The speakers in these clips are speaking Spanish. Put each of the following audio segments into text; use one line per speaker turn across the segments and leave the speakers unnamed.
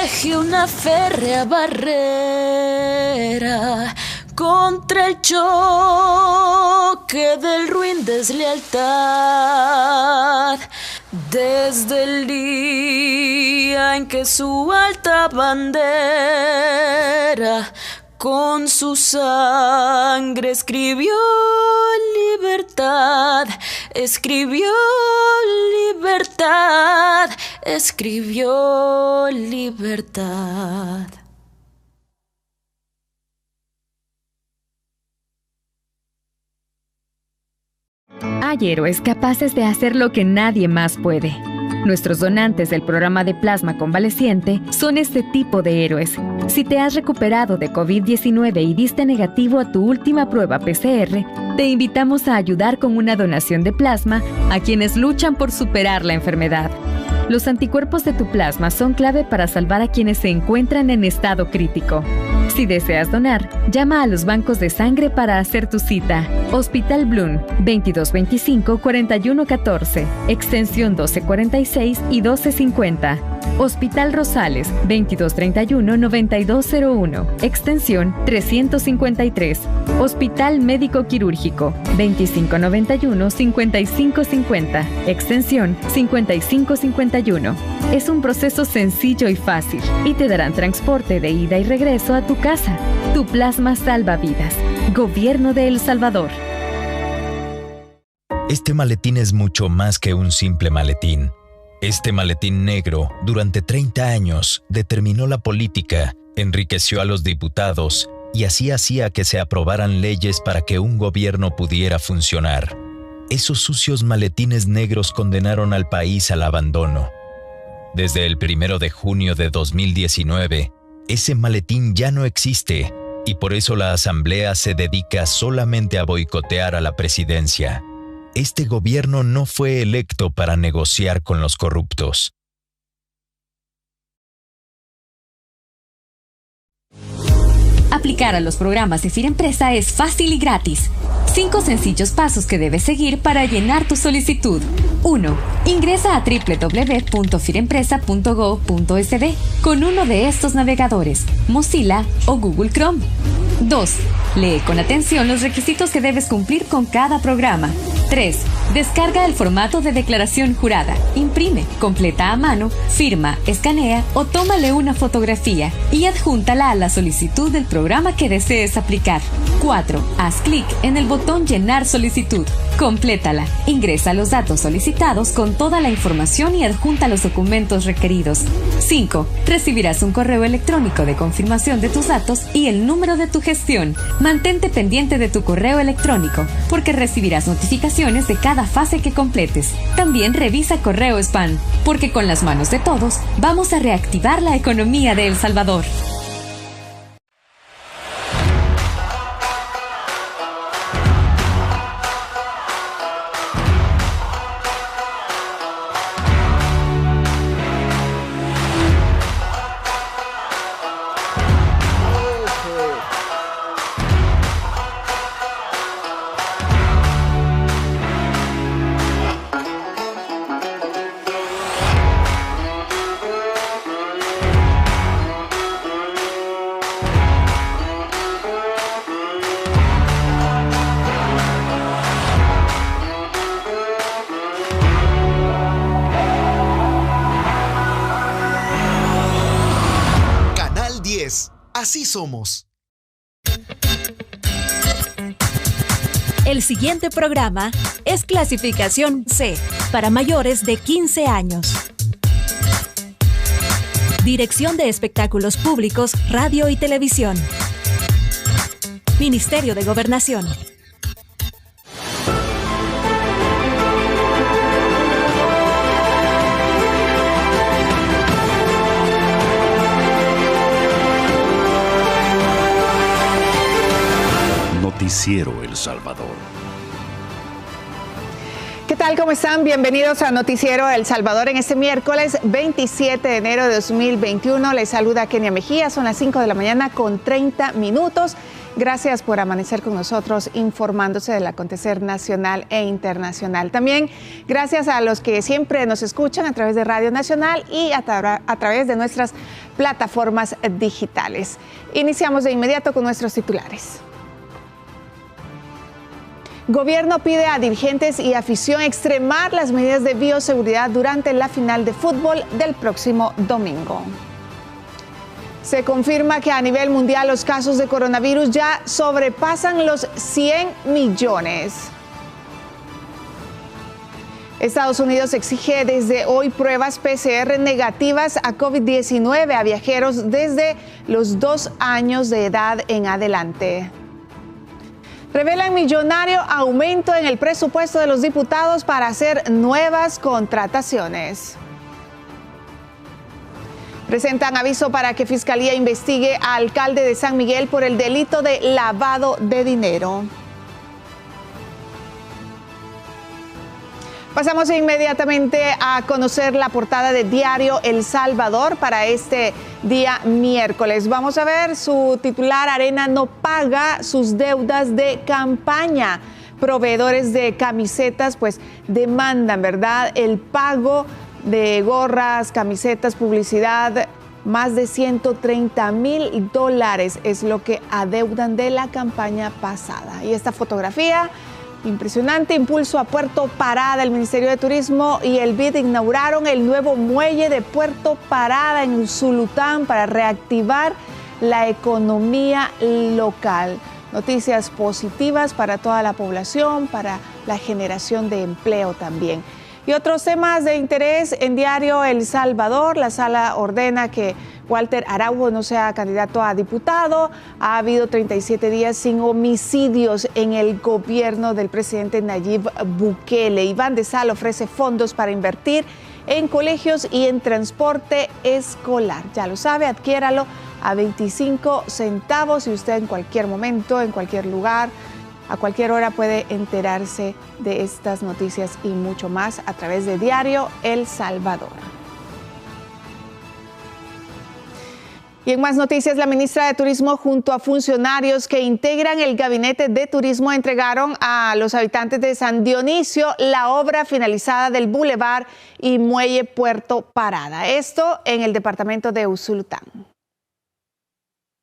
teje una férrea barrera contra el choque del ruin deslealtad. Desde el día en que su alta bandera con su sangre escribió libertad, escribió libertad, escribió libertad.
Hay héroes capaces de hacer lo que nadie más puede. Nuestros donantes del programa de plasma convaleciente son este tipo de héroes. Si te has recuperado de COVID-19 y diste negativo a tu última prueba PCR, te invitamos a ayudar con una donación de plasma a quienes luchan por superar la enfermedad. Los anticuerpos de tu plasma son clave para salvar a quienes se encuentran en estado crítico. Si deseas donar, llama a los bancos de sangre para hacer tu cita. Hospital Bloom, 2225-4114, extensión 1246 y 1250. Hospital Rosales, 2231-9201, extensión 353. Hospital Médico Quirúrgico, 2591-5550, extensión 5551. Es un proceso sencillo y fácil y te darán transporte de ida y regreso a tu casa. Tu plasma salva vidas. Gobierno de El Salvador.
Este maletín es mucho más que un simple maletín. Este maletín negro, durante 30 años, determinó la política, enriqueció a los diputados y así hacía que se aprobaran leyes para que un gobierno pudiera funcionar. Esos sucios maletines negros condenaron al país al abandono. Desde el 1 de junio de 2019, ese maletín ya no existe y por eso la Asamblea se dedica solamente a boicotear a la presidencia. Este gobierno no fue electo para negociar con los corruptos.
Aplicar a los programas de Firempresa es fácil y gratis. 5 sencillos pasos que debes seguir para llenar tu solicitud. 1. Ingresa a www.firempresa.go.sb con uno de estos navegadores, Mozilla o Google Chrome. 2. Lee con atención los requisitos que debes cumplir con cada programa. 3. Descarga el formato de declaración jurada, imprime, completa a mano, firma, escanea o tómale una fotografía y adjúntala a la solicitud del programa que desees aplicar. 4. Haz clic en el botón Llenar solicitud. Complétala. Ingresa los datos solicitados con toda la información y adjunta los documentos requeridos. 5. Recibirás un correo electrónico de confirmación de tus datos y el número de tu gestión. Mantente pendiente de tu correo electrónico, porque recibirás notificaciones de cada fase que completes. También revisa correo spam, porque con las manos de todos vamos a reactivar la economía de El Salvador.
Así somos.
El siguiente programa es clasificación C, para mayores de 15 años. Dirección de Espectáculos Públicos, Radio y Televisión. Ministerio de Gobernación.
Noticiero El Salvador.
¿Qué tal? ¿Cómo están? Bienvenidos a Noticiero El Salvador en este miércoles 27 de enero de 2021. Les saluda Kenia Mejía, son las 5 de la mañana con 30 minutos. Gracias por amanecer con nosotros informándose del acontecer nacional e internacional. También gracias a los que siempre nos escuchan a través de Radio Nacional y a través de nuestras plataformas digitales. Iniciamos de inmediato con nuestros titulares. Gobierno pide a dirigentes y afición extremar las medidas de bioseguridad durante la final de fútbol del próximo domingo. Se confirma que a nivel mundial los casos de coronavirus ya sobrepasan los 100 millones. Estados Unidos exige desde hoy pruebas PCR negativas a COVID-19 a viajeros desde los 2 años de edad en adelante. Revelan millonario aumento en el presupuesto de los diputados para hacer nuevas contrataciones. Presentan aviso para que Fiscalía investigue al alcalde de San Miguel por el delito de lavado de dinero. Pasamos inmediatamente a conocer la portada de Diario El Salvador para este día miércoles. Vamos a ver, su titular: Arena no paga sus deudas de campaña. Proveedores de camisetas pues demandan, ¿verdad?, el pago de gorras, camisetas, publicidad. Más de $130,000 es lo que adeudan de la campaña pasada. Y esta fotografía, impresionante: impulso a Puerto Parada. El Ministerio de Turismo y el BID inauguraron el nuevo muelle de Puerto Parada en Usulután para reactivar la economía local. Noticias positivas para toda la población, para la generación de empleo también. Y otros temas de interés en Diario El Salvador: la sala ordena que Walter Araujo no sea candidato a diputado. Ha habido 37 días sin homicidios en el gobierno del presidente Nayib Bukele. Iván de Sal ofrece fondos para invertir en colegios y en transporte escolar. Ya lo sabe, adquiéralo a 25 centavos y usted en cualquier momento, en cualquier lugar, a cualquier hora puede enterarse de estas noticias y mucho más a través de Diario El Salvador. Y en más noticias, la ministra de Turismo junto a funcionarios que integran el Gabinete de Turismo entregaron a los habitantes de San Dionisio la obra finalizada del Boulevard y Muelle Puerto Parada. Esto en el departamento de Usulután.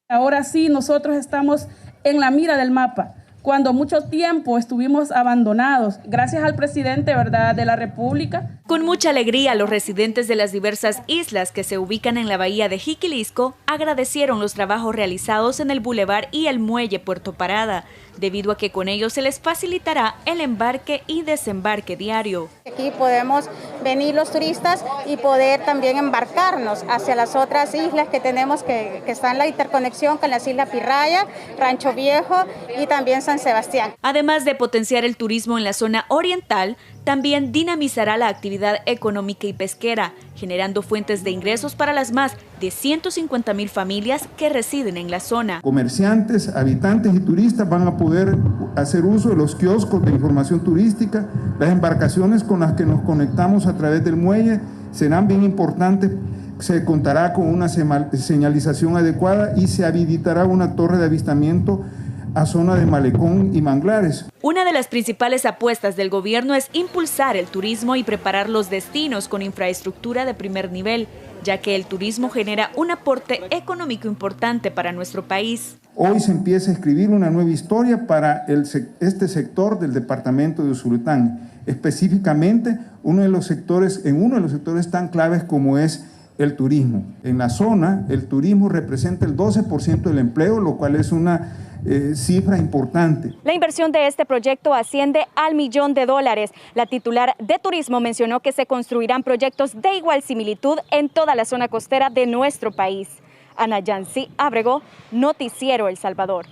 Ahora sí, nosotros estamos en la mira del mapa. Cuando mucho tiempo estuvimos abandonados, gracias al presidente, ¿verdad?, de la República.
Con mucha alegría, los residentes de las diversas islas que se ubican en la bahía de Jiquilisco agradecieron los trabajos realizados en el Boulevard y el Muelle Puerto Parada, debido a que con ellos se les facilitará el embarque y desembarque diario.
Aquí podemos venir los turistas y poder también embarcarnos hacia las otras islas que tenemos que están en la interconexión con las Islas Pirraya, Rancho Viejo y también San Sebastián.
Además de potenciar el turismo en la zona oriental, también dinamizará la actividad económica y pesquera, generando fuentes de ingresos para las más de 150,000 familias que residen en la zona.
Comerciantes, habitantes y turistas van a poder hacer uso de los kioscos de información turística. Las embarcaciones con las que nos conectamos a través del muelle serán bien importantes. Se contará con una señalización adecuada y se habilitará una torre de avistamiento a zona de malecón y manglares.
Una de las principales apuestas del gobierno es impulsar el turismo y preparar los destinos con infraestructura de primer nivel, ya que el turismo genera un aporte económico importante para nuestro país.
Hoy se empieza a escribir una nueva historia para este sector del departamento de Usulután, específicamente uno de los sectores tan claves como es el turismo. En la zona, el turismo representa el 12% del empleo, lo cual es una cifra importante.
La inversión de este proyecto asciende al $1 millón. La titular de Turismo mencionó que se construirán proyectos de igual similitud en toda la zona costera de nuestro país. Ana Yancy Ábrego, Noticiero El Salvador.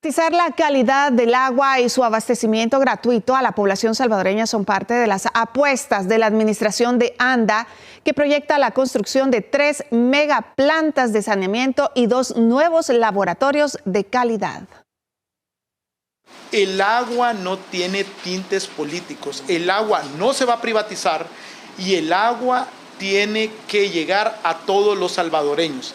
Garantizar la calidad del agua y su abastecimiento gratuito a la población salvadoreña son parte de las apuestas de la administración de ANDA, que proyecta la construcción de 3 megaplantas de saneamiento y 2 nuevos laboratorios de calidad.
El agua no tiene tintes políticos, el agua no se va a privatizar y el agua tiene que llegar a todos los salvadoreños.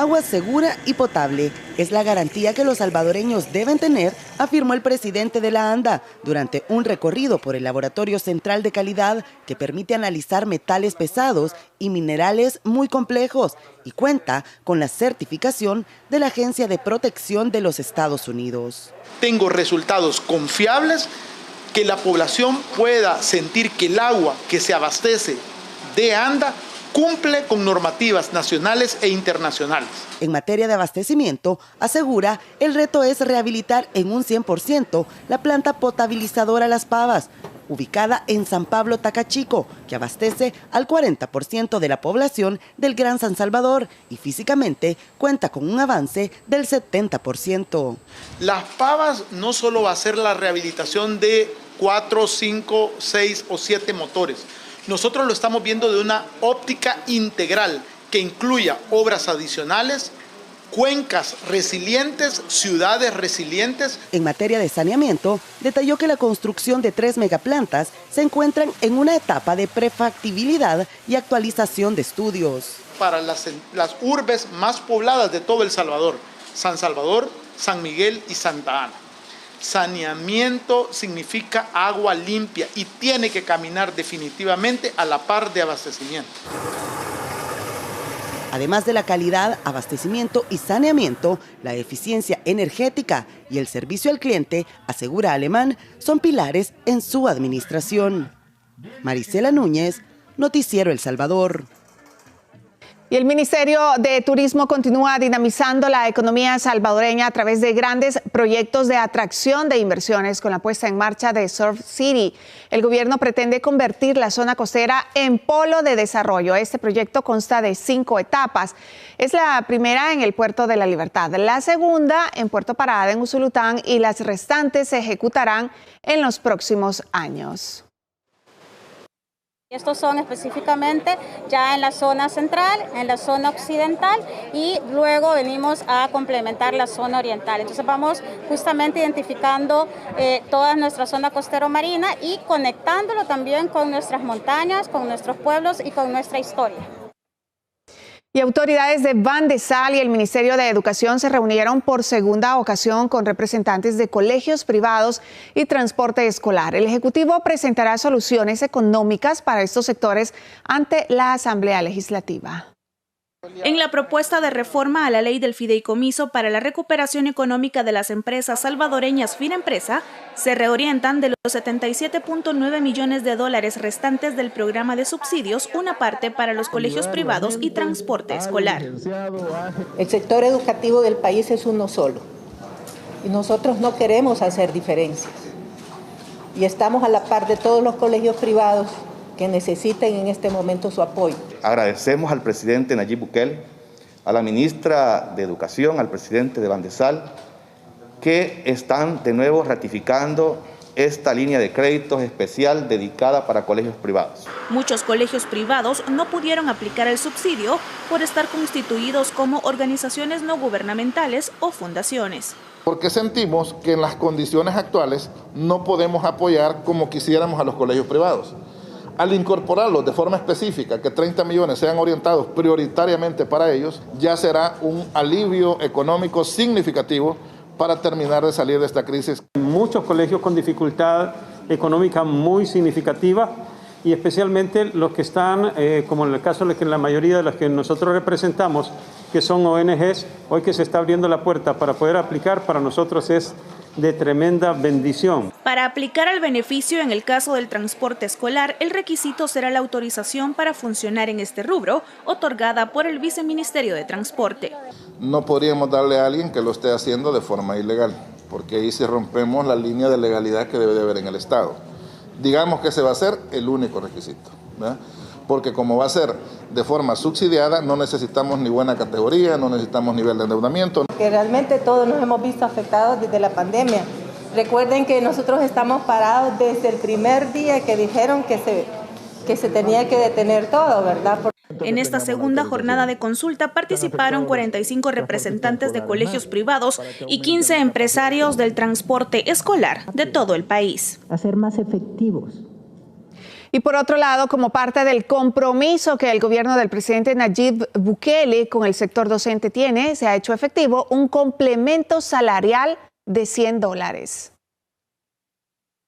agua segura y potable es la garantía que los salvadoreños deben tener, afirmó el presidente de la ANDA durante un recorrido por el Laboratorio Central de Calidad que permite analizar metales pesados y minerales muy complejos y cuenta con la certificación de la Agencia de Protección de los Estados Unidos.
Tengo resultados confiables que la población pueda sentir que el agua que se abastece de ANDA cumple con normativas nacionales e internacionales.
En materia de abastecimiento, asegura, el reto es rehabilitar en un 100% la planta potabilizadora Las Pavas, ubicada en San Pablo, Tacachico, que abastece al 40% de la población del Gran San Salvador y físicamente cuenta con un avance del 70%.
Las Pavas no solo va a ser la rehabilitación de 4, 5, 6 o 7 motores. Nosotros lo estamos viendo de una óptica integral que incluya obras adicionales, cuencas resilientes, ciudades resilientes.
En materia de saneamiento, detalló que la construcción de 3 megaplantas se encuentran en una etapa de prefactibilidad y actualización de estudios.
Para las urbes más pobladas de todo El Salvador, San Salvador, San Miguel y Santa Ana. Saneamiento significa agua limpia y tiene que caminar definitivamente a la par de abastecimiento.
Además de la calidad, abastecimiento y saneamiento, la eficiencia energética y el servicio al cliente, asegura Alemán, son pilares en su administración. Marisela Núñez, Noticiero El Salvador.
Y el Ministerio de Turismo continúa dinamizando la economía salvadoreña a través de grandes proyectos de atracción de inversiones con la puesta en marcha de Surf City. El gobierno pretende convertir la zona costera en polo de desarrollo. Este proyecto consta de 5 etapas. Es la primera en el Puerto de la Libertad, la segunda en Puerto Parada, en Usulután, y las restantes se ejecutarán en los próximos años.
Estos son específicamente ya en la zona central, en la zona occidental y luego venimos a complementar la zona oriental. Entonces vamos justamente identificando toda nuestra zona costero marina y conectándolo también con nuestras montañas, con nuestros pueblos y con nuestra historia.
Y autoridades de Bandesal y el Ministerio de Educación se reunieron por segunda ocasión con representantes de colegios privados y transporte escolar. El Ejecutivo presentará soluciones económicas para estos sectores ante la Asamblea Legislativa.
En la propuesta de reforma a la ley del fideicomiso para la recuperación económica de las empresas salvadoreñas Finempresa, se reorientan de los 77.9 millones de dólares restantes del programa de subsidios, una parte para los colegios privados y transporte escolar.
El sector educativo del país es uno solo y nosotros no queremos hacer diferencias y estamos a la par de todos los colegios privados que necesiten en este momento su apoyo.
Agradecemos al presidente Nayib Bukele, a la ministra de Educación, al presidente de Bandesal, que están de nuevo ratificando esta línea de créditos especial dedicada para colegios privados.
Muchos colegios privados no pudieron aplicar el subsidio por estar constituidos como organizaciones no gubernamentales o fundaciones.
Porque sentimos que en las condiciones actuales no podemos apoyar como quisiéramos a los colegios privados. Al incorporarlos de forma específica, que 30 millones sean orientados prioritariamente para ellos, ya será un alivio económico significativo para terminar de salir de esta crisis.
Muchos colegios con dificultad económica muy significativa y especialmente los que están, como en el caso de que la mayoría de las que nosotros representamos, que son ONGs, hoy que se está abriendo la puerta para poder aplicar, para nosotros es de tremenda bendición.
Para aplicar el beneficio en el caso del transporte escolar, el requisito será la autorización para funcionar en este rubro, otorgada por el Viceministerio de Transporte.
No podríamos darle a alguien que lo esté haciendo de forma ilegal, porque ahí sí rompemos la línea de legalidad que debe de haber en el Estado. Digamos que ese va a ser el único requisito, ¿verdad? Porque como va a ser de forma subsidiada, no necesitamos ni buena categoría, no necesitamos nivel de endeudamiento.
Que realmente todos nos hemos visto afectados desde la pandemia. Recuerden que nosotros estamos parados desde el primer día que dijeron que se tenía que detener todo, ¿verdad?
En esta segunda jornada de consulta participaron 45 representantes de colegios privados y 15 empresarios del transporte escolar de todo el país.
A ser más efectivos.
Y por otro lado, como parte del compromiso que el gobierno del presidente Nayib Bukele con el sector docente tiene, se ha hecho efectivo un complemento salarial de $100.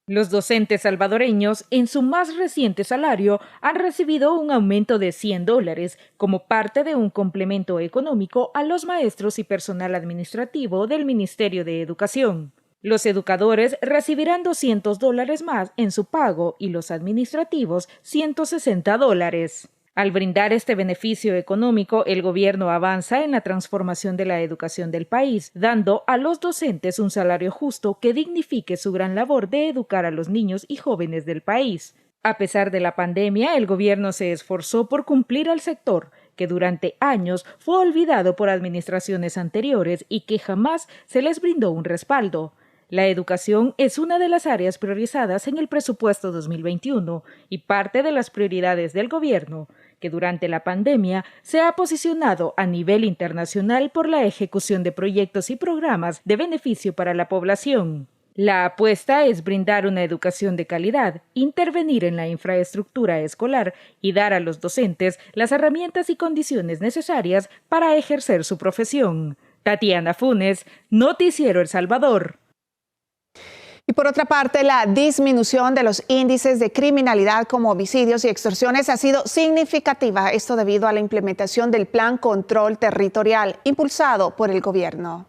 Los docentes salvadoreños, en su más reciente salario, han recibido un aumento de $100 como parte de un complemento económico a los maestros y personal administrativo del Ministerio de Educación. Los educadores recibirán $200 más en su pago y los administrativos $160. Al brindar este beneficio económico, el gobierno avanza en la transformación de la educación del país, dando a los docentes un salario justo que dignifique su gran labor de educar a los niños y jóvenes del país. A pesar de la pandemia, el gobierno se esforzó por cumplir al sector, que durante años fue olvidado por administraciones anteriores y que jamás se les brindó un respaldo. La educación es una de las áreas priorizadas en el presupuesto 2021 y parte de las prioridades del gobierno, que durante la pandemia se ha posicionado a nivel internacional por la ejecución de proyectos y programas de beneficio para la población. La apuesta es brindar una educación de calidad, intervenir en la infraestructura escolar y dar a los docentes las herramientas y condiciones necesarias para ejercer su profesión. Tatiana Funes, Noticiero El Salvador.
Y por otra parte, la disminución de los índices de criminalidad como homicidios y extorsiones ha sido significativa, esto debido a la implementación del Plan Control Territorial impulsado por el gobierno.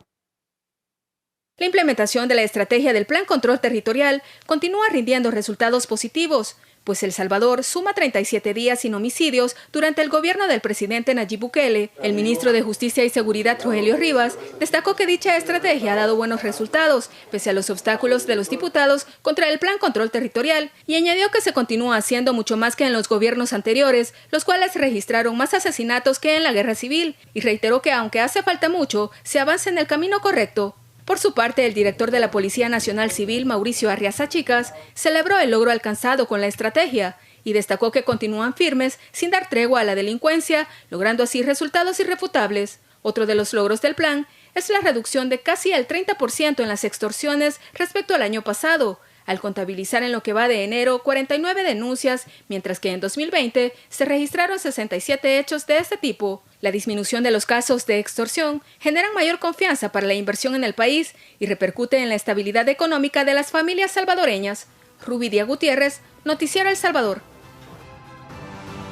La implementación de la estrategia del Plan Control Territorial continúa rindiendo resultados positivos, pues El Salvador suma 37 días sin homicidios durante el gobierno del presidente Nayib Bukele. El ministro de Justicia y Seguridad, Rogelio Rivas, destacó que dicha estrategia ha dado buenos resultados, pese a los obstáculos de los diputados contra el Plan Control Territorial, y añadió que se continúa haciendo mucho más que en los gobiernos anteriores, los cuales registraron más asesinatos que en la guerra civil, y reiteró que aunque hace falta mucho, se avanza en el camino correcto. Por su parte, el director de la Policía Nacional Civil, Mauricio Arriaza Chicas, celebró el logro alcanzado con la estrategia y destacó que continúan firmes sin dar tregua a la delincuencia, logrando así resultados irrefutables. Otro de los logros del plan es la reducción de casi el 30% en las extorsiones respecto al año pasado, al contabilizar en lo que va de enero 49 denuncias, mientras que en 2020 se registraron 67 hechos de este tipo. La disminución de los casos de extorsión genera mayor confianza para la inversión en el país y repercute en la estabilidad económica de las familias salvadoreñas. Rubidia Gutiérrez, Noticiero El Salvador.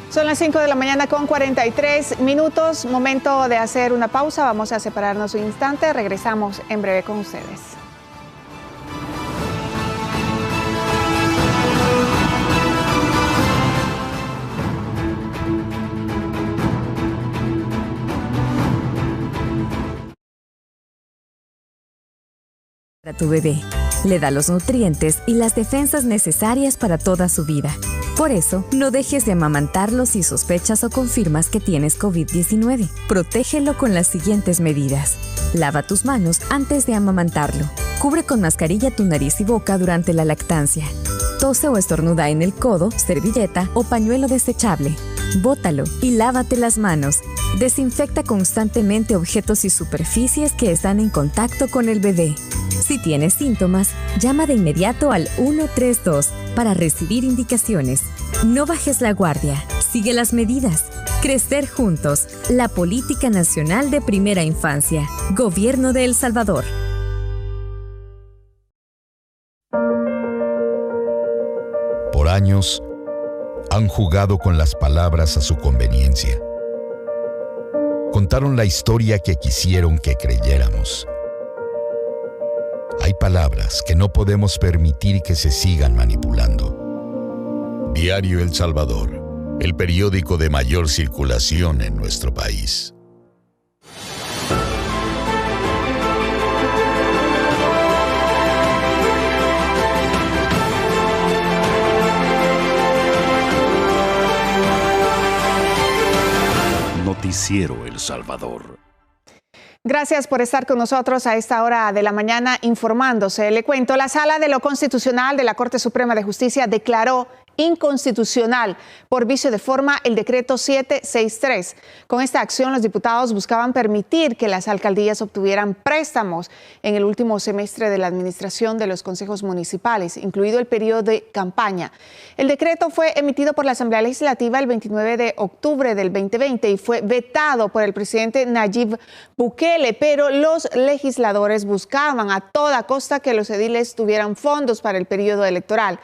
Son las 5 de la mañana con 43 minutos. Momento de hacer una pausa. Vamos a separarnos un instante. Regresamos en breve con ustedes.
Para tu bebé, le da los nutrientes y las defensas necesarias para toda su vida. Por eso, no dejes de amamantarlo si sospechas o confirmas que tienes COVID-19. Protégelo con las siguientes medidas. Lava tus manos antes de amamantarlo. Cubre con mascarilla tu nariz y boca durante la lactancia. Tose o estornuda en el codo, servilleta o pañuelo desechable. Bótalo y lávate las manos. Desinfecta constantemente objetos y superficies que están en contacto con el bebé. Si tienes síntomas, llama de inmediato al 132 para recibir indicaciones. No bajes la guardia, sigue las medidas. Crecer juntos, la Política Nacional de Primera Infancia. Gobierno de El Salvador.
Por años, han jugado con las palabras a su conveniencia. Contaron la historia que quisieron que creyéramos. Hay palabras que no podemos permitir que se sigan manipulando. Diario El Salvador, el periódico de mayor circulación en nuestro país.
Noticiero El Salvador.
Gracias por estar con nosotros a esta hora de la mañana informándose. Le cuento, la Sala de lo Constitucional de la Corte Suprema de Justicia declaró inconstitucional por vicio de forma el decreto 763. Con esta acción, los diputados buscaban permitir que las alcaldías obtuvieran préstamos en el último semestre de la administración de los consejos municipales, incluido el periodo de campaña. El decreto fue emitido por la Asamblea Legislativa el 29 de octubre del 2020 y fue vetado por el presidente Nayib Bukele, pero los legisladores buscaban a toda costa que los ediles tuvieran fondos para el periodo electoral.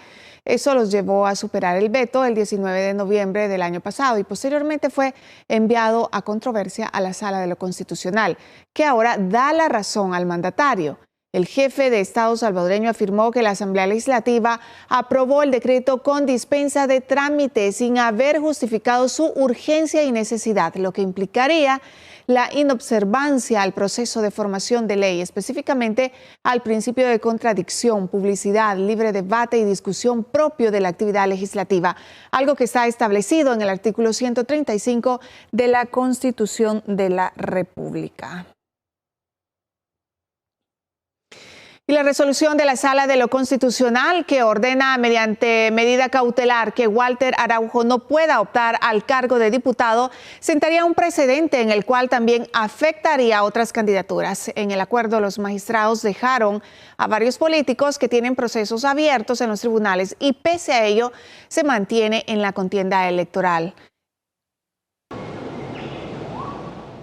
Eso los llevó a superar el veto el 19 de noviembre del año pasado y posteriormente fue enviado a controversia a la Sala de lo Constitucional, que ahora da la razón al mandatario. El jefe de Estado salvadoreño afirmó que la Asamblea Legislativa aprobó el decreto con dispensa de trámite sin haber justificado su urgencia y necesidad, lo que implicaría la inobservancia al proceso de formación de ley, específicamente al principio de contradicción, publicidad, libre debate y discusión propio de la actividad legislativa, algo que está establecido en el artículo 135 de la Constitución de la República. Y la resolución de la Sala de lo Constitucional que ordena mediante medida cautelar que Walter Araujo no pueda optar al cargo de diputado sentaría un precedente en el cual también afectaría a otras candidaturas. En el acuerdo, los magistrados dejaron a varios políticos que tienen procesos abiertos en los tribunales y pese a ello se mantiene en la contienda electoral.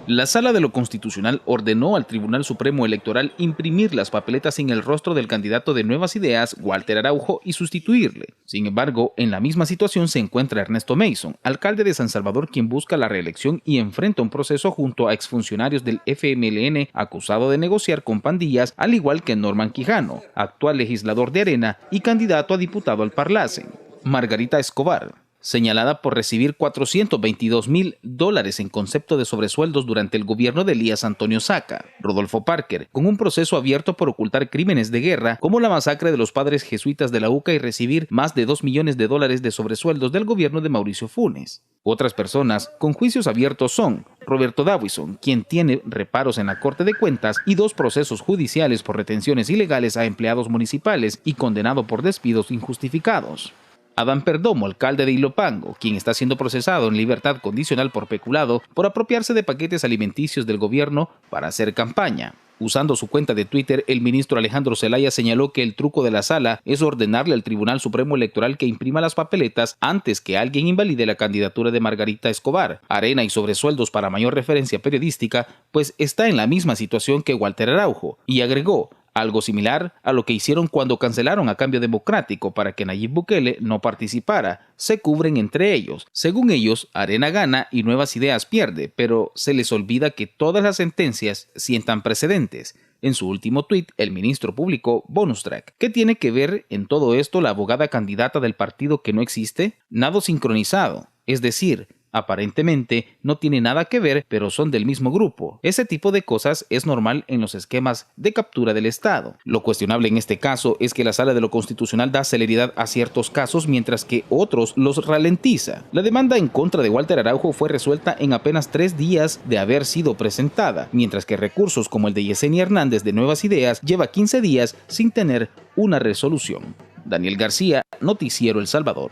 La Sala de lo Constitucional ordenó al Tribunal Supremo Electoral imprimir las papeletas sin el rostro del candidato de Nuevas Ideas, Walter Araujo, y sustituirle. Sin embargo, en la misma situación se encuentra Ernesto Mason, alcalde de San Salvador, quien busca la reelección y enfrenta un proceso junto a exfuncionarios del FMLN acusado de negociar con pandillas, al igual que Norman Quijano, actual legislador de Arena y candidato a diputado al Parlacen. Margarita Escobar, señalada por recibir $422,000 en concepto de sobresueldos durante el gobierno de Elías Antonio Saca. Rodolfo Parker, con un proceso abierto por ocultar crímenes de guerra, como la masacre de los padres jesuitas de la UCA y recibir más de $2 millones de sobresueldos del gobierno de Mauricio Funes. Otras personas con juicios abiertos son Roberto Dawison, quien tiene reparos en la Corte de Cuentas y 2 procesos judiciales por retenciones ilegales a empleados municipales y condenado por despidos injustificados. Adán Perdomo, alcalde de Ilopango, quien está siendo procesado en libertad condicional por peculado por apropiarse de paquetes alimenticios del gobierno para hacer campaña. Usando su cuenta de Twitter, el ministro Alejandro Zelaya señaló que el truco de la sala es ordenarle al Tribunal Supremo Electoral que imprima las papeletas antes que alguien invalide la candidatura de Margarita Escobar. Arena y sobresueldos para mayor referencia periodística, pues está en la misma situación que Walter Araujo, y agregó algo similar a lo que hicieron cuando cancelaron a Cambio Democrático para que Nayib Bukele no participara. Se cubren entre ellos. Según ellos, Arena gana y Nuevas Ideas pierde, pero se les olvida que todas las sentencias sientan precedentes. En su último tuit, el ministro publicó bonus track. ¿Qué tiene que ver en todo esto la abogada candidata del partido que no existe? Nado sincronizado, es decir, aparentemente no tiene nada que ver, pero son del mismo grupo. Ese tipo de cosas es normal en los esquemas de captura del Estado. Lo cuestionable en este caso es que la Sala de lo Constitucional da celeridad a ciertos casos mientras que otros los ralentiza. La demanda en contra de Walter Araujo fue resuelta en apenas 3 días de haber sido presentada, mientras que recursos como el de Yesenia Hernández de Nuevas Ideas lleva 15 días sin tener una resolución. Daniel García, Noticiero El Salvador.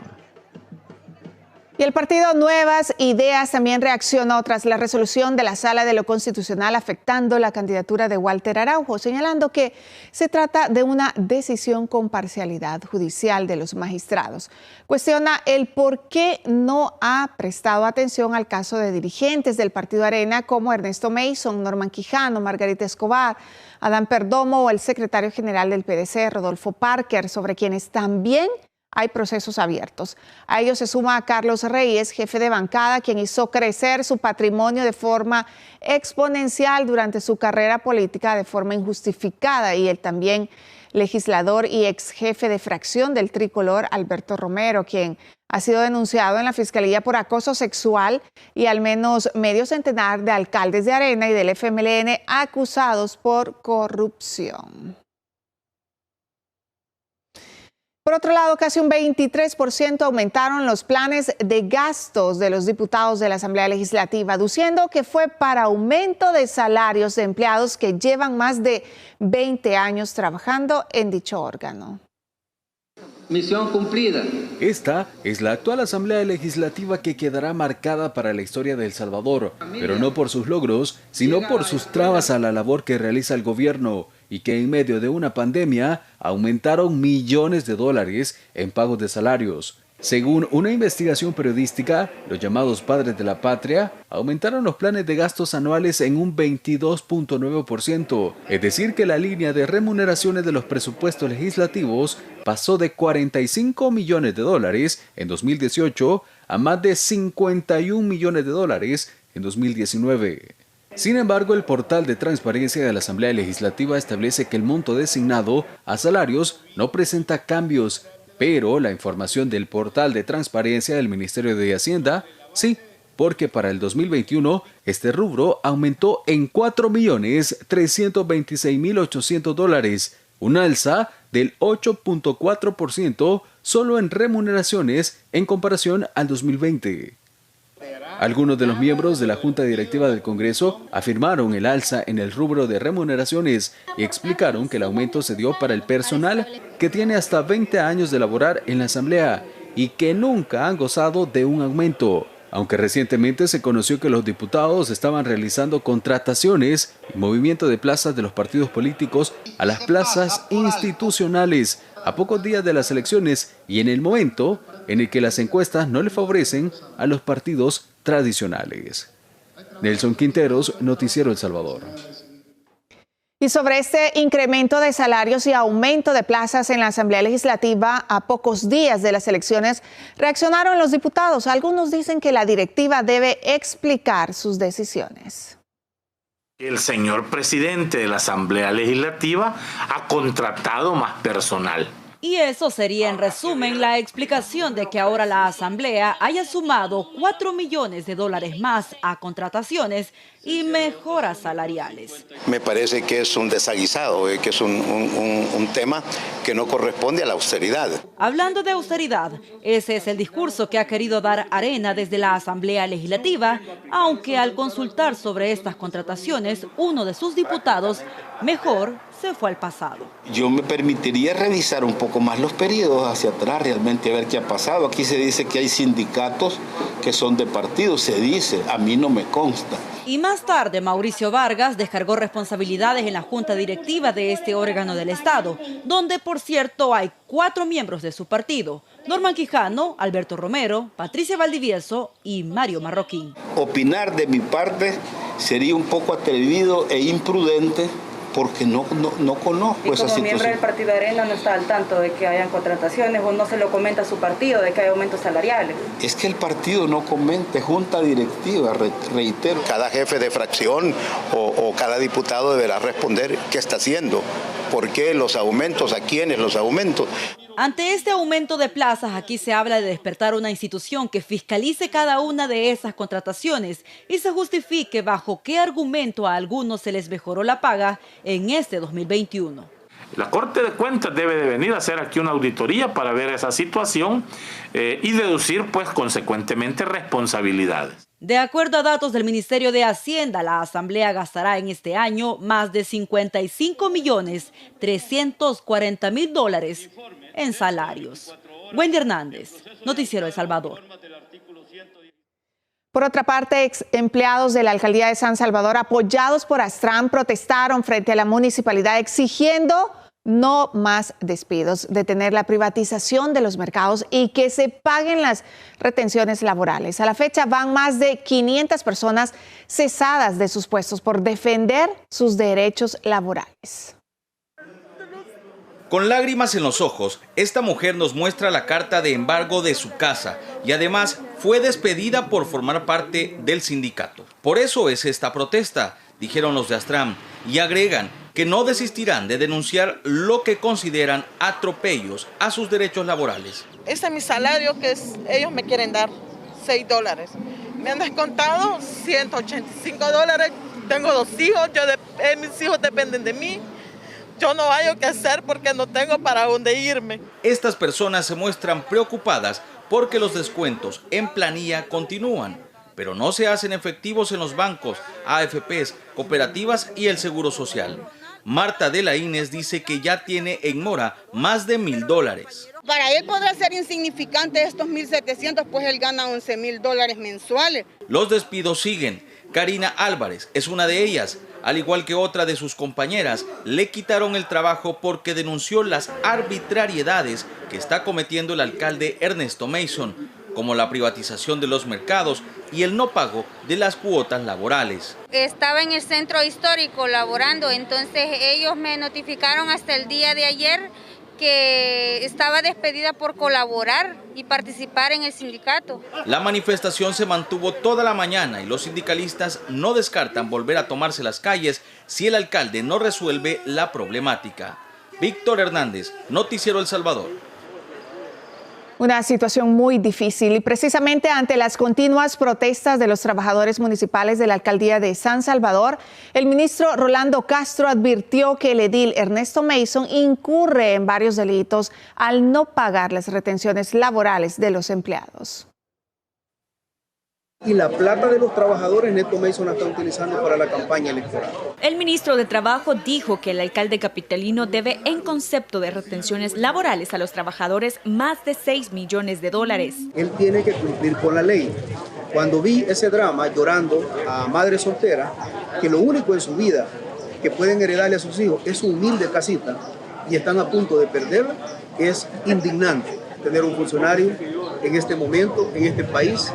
Y el partido Nuevas Ideas también reaccionó tras la resolución de la Sala de lo Constitucional afectando la candidatura de Walter Araujo, señalando que se trata de una decisión con parcialidad judicial de los magistrados. Cuestiona el por qué no ha prestado atención al caso de dirigentes del partido Arena como Ernesto Mason, Norman Quijano, Margarita Escobar, Adán Perdomo o el secretario general del PDC, Rodolfo Parker, sobre quienes también hay procesos abiertos. A ellos se suma a Carlos Reyes, jefe de bancada, quien hizo crecer su patrimonio de forma exponencial durante su carrera política de forma injustificada, y el también legislador y ex jefe de fracción del Tricolor, Alberto Romero, quien ha sido denunciado en la Fiscalía por acoso sexual, y al menos medio centenar de alcaldes de Arena y del FMLN acusados por corrupción. Por otro lado, casi un 23% aumentaron los planes de gastos de los diputados de la Asamblea Legislativa, aduciendo que fue para aumento de salarios de empleados que llevan más de 20 años trabajando en dicho órgano.
Misión cumplida.
Esta es la actual Asamblea Legislativa que quedará marcada para la historia de El Salvador, pero no por sus logros, sino por sus trabas a la labor que realiza el gobierno y que en medio de una pandemia aumentaron millones de dólares en pagos de salarios. Según una investigación periodística, los llamados padres de la patria aumentaron los planes de gastos anuales en un 22.9%, es decir que la línea de remuneraciones de los presupuestos legislativos pasó de 45 millones de dólares en 2018 a más de 51 millones de dólares en 2019. Sin embargo, el portal de transparencia de la Asamblea Legislativa establece que el monto designado a salarios no presenta cambios, pero la información del portal de transparencia del Ministerio de Hacienda, sí, porque para el 2021 este rubro aumentó en 4.326.800 dólares, un alza del 8.4% solo en remuneraciones en comparación al 2020. Algunos de los miembros de la Junta Directiva del Congreso afirmaron el alza en el rubro de remuneraciones y explicaron que el aumento se dio para el personal que tiene hasta 20 años de laborar en la Asamblea y que nunca han gozado de un aumento, aunque recientemente se conoció que los diputados estaban realizando contrataciones y movimiento de plazas de los partidos políticos a las plazas institucionales a pocos días de las elecciones y en el momento en el que las encuestas no le favorecen a los partidos tradicionales. Nelson Quinteros, Noticiero El Salvador.
Y sobre este incremento de salarios y aumento de plazas en la Asamblea Legislativa a pocos días de las elecciones, reaccionaron los diputados. Algunos dicen que la directiva debe explicar sus decisiones.
El señor presidente de la Asamblea Legislativa ha contratado más personal.
Y eso sería, en resumen, la explicación de que ahora la Asamblea haya sumado 4 millones de dólares más a contrataciones y mejoras salariales.
Me parece que es un desaguisado, que es un tema que no corresponde a la austeridad.
Hablando de austeridad, ese es el discurso que ha querido dar Arena desde la Asamblea Legislativa, aunque al consultar sobre estas contrataciones, uno de sus diputados mejor se fue al pasado.
Yo me permitiría revisar un poco más los periodos hacia atrás, realmente a ver qué ha pasado. Aquí se dice que hay sindicatos que son de partidos, se dice, a mí no me consta.
Y más tarde, Mauricio Vargas descargó responsabilidades en la Junta Directiva de este órgano del Estado, donde, por cierto, hay 4 miembros de su partido: Norman Quijano, Alberto Romero, Patricia Valdivieso y Mario Marroquín.
Opinar de mi parte sería un poco atrevido e imprudente, porque no conozco esa situación. ¿Y como
miembro del partido Arena no está al tanto de que hayan contrataciones o no se lo comenta a su partido de que hay aumentos salariales?
Es que el partido no comenta, junta directiva, reitero.
Cada jefe de fracción o cada diputado deberá responder qué está haciendo, por qué los aumentos, a quiénes los aumentos.
Ante este aumento de plazas, aquí se habla de despertar una institución que fiscalice cada una de esas contrataciones y se justifique bajo qué argumento a algunos se les mejoró la paga en este 2021.
La Corte de Cuentas debe de venir a hacer aquí una auditoría para ver esa situación y deducir, pues, consecuentemente responsabilidades.
De acuerdo a datos del Ministerio de Hacienda, la Asamblea gastará en este año más de 55.340.000 dólares en salarios. Wendy Hernández, Noticiero El Salvador.
Por otra parte, ex empleados de la Alcaldía de San Salvador, apoyados por Astram, protestaron frente a la municipalidad exigiendo no más despidos, detener la privatización de los mercados y que se paguen las retenciones laborales. A la fecha van más de 500 personas cesadas de sus puestos por defender sus derechos laborales.
Con lágrimas en los ojos, esta mujer nos muestra la carta de embargo de su casa y además fue despedida por formar parte del sindicato. Por eso es esta protesta, dijeron los de Astram, y agregan que no desistirán de denunciar lo que consideran atropellos a sus derechos laborales.
Este es mi salario que ellos me quieren dar, $6. Me han descontado $185. Tengo 2 hijos, mis hijos dependen de mí. Yo no hallo qué hacer porque no tengo para dónde irme.
Estas personas se muestran preocupadas porque los descuentos en planilla continúan, pero no se hacen efectivos en los bancos, AFPs, cooperativas y el Seguro Social. Marta de la Ines dice que ya tiene en mora más de $1,000.
Para él podrá ser insignificante estos 1.700, pues él gana $11,000 mensuales.
Los despidos siguen. Karina Álvarez es una de ellas. Al igual que otra de sus compañeras, le quitaron el trabajo porque denunció las arbitrariedades que está cometiendo el alcalde Ernesto Mason, como la privatización de los mercados y el no pago de las cuotas laborales.
Estaba en el centro histórico laborando, entonces ellos me notificaron hasta el día de ayer que estaba despedida por colaborar y participar en el sindicato.
La manifestación se mantuvo toda la mañana y los sindicalistas no descartan volver a tomarse las calles si el alcalde no resuelve la problemática. Víctor Hernández, Noticiero El Salvador.
Una situación muy difícil y precisamente ante las continuas protestas de los trabajadores municipales de la alcaldía de San Salvador, el ministro Rolando Castro advirtió que el edil Ernesto Mason incurre en varios delitos al no pagar las retenciones laborales de los empleados.
Y la plata de los trabajadores Ernesto Mason la está utilizando para la campaña electoral.
El ministro de Trabajo dijo que el alcalde capitalino debe en concepto de retenciones laborales a los trabajadores más de $6 millones.
Él tiene que cumplir con la ley. Cuando vi ese drama llorando a madre soltera, que lo único en su vida que pueden heredarle a sus hijos es su humilde casita y están a punto de perderla, es indignante tener un funcionario en este momento, en este país,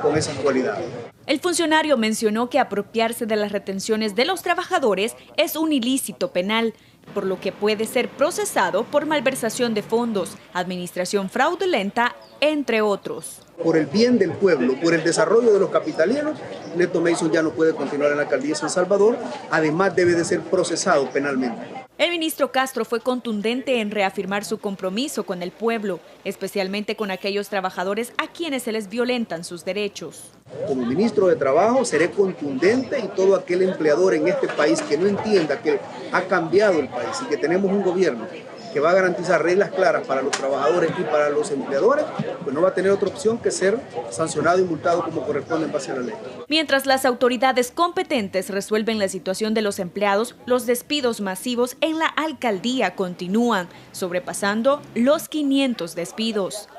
con esas cualidades.
El funcionario mencionó que apropiarse de las retenciones de los trabajadores es un ilícito penal, por lo que puede ser procesado por malversación de fondos, administración fraudulenta, entre otros.
Por el bien del pueblo, por el desarrollo de los capitalinos, Ernesto Mason ya no puede continuar en la alcaldía de San Salvador, además debe de ser procesado penalmente.
El ministro Castro fue contundente en reafirmar su compromiso con el pueblo, especialmente con aquellos trabajadores a quienes se les violentan sus derechos.
Como ministro de Trabajo seré contundente y todo aquel empleador en este país que no entienda que ha cambiado el país y que tenemos un gobierno que va a garantizar reglas claras para los trabajadores y para los empleadores, pues no va a tener otra opción que ser sancionado y multado como corresponde en base a la ley.
Mientras las autoridades competentes resuelven la situación de los empleados, los despidos masivos en la alcaldía continúan, sobrepasando los 500 despidos.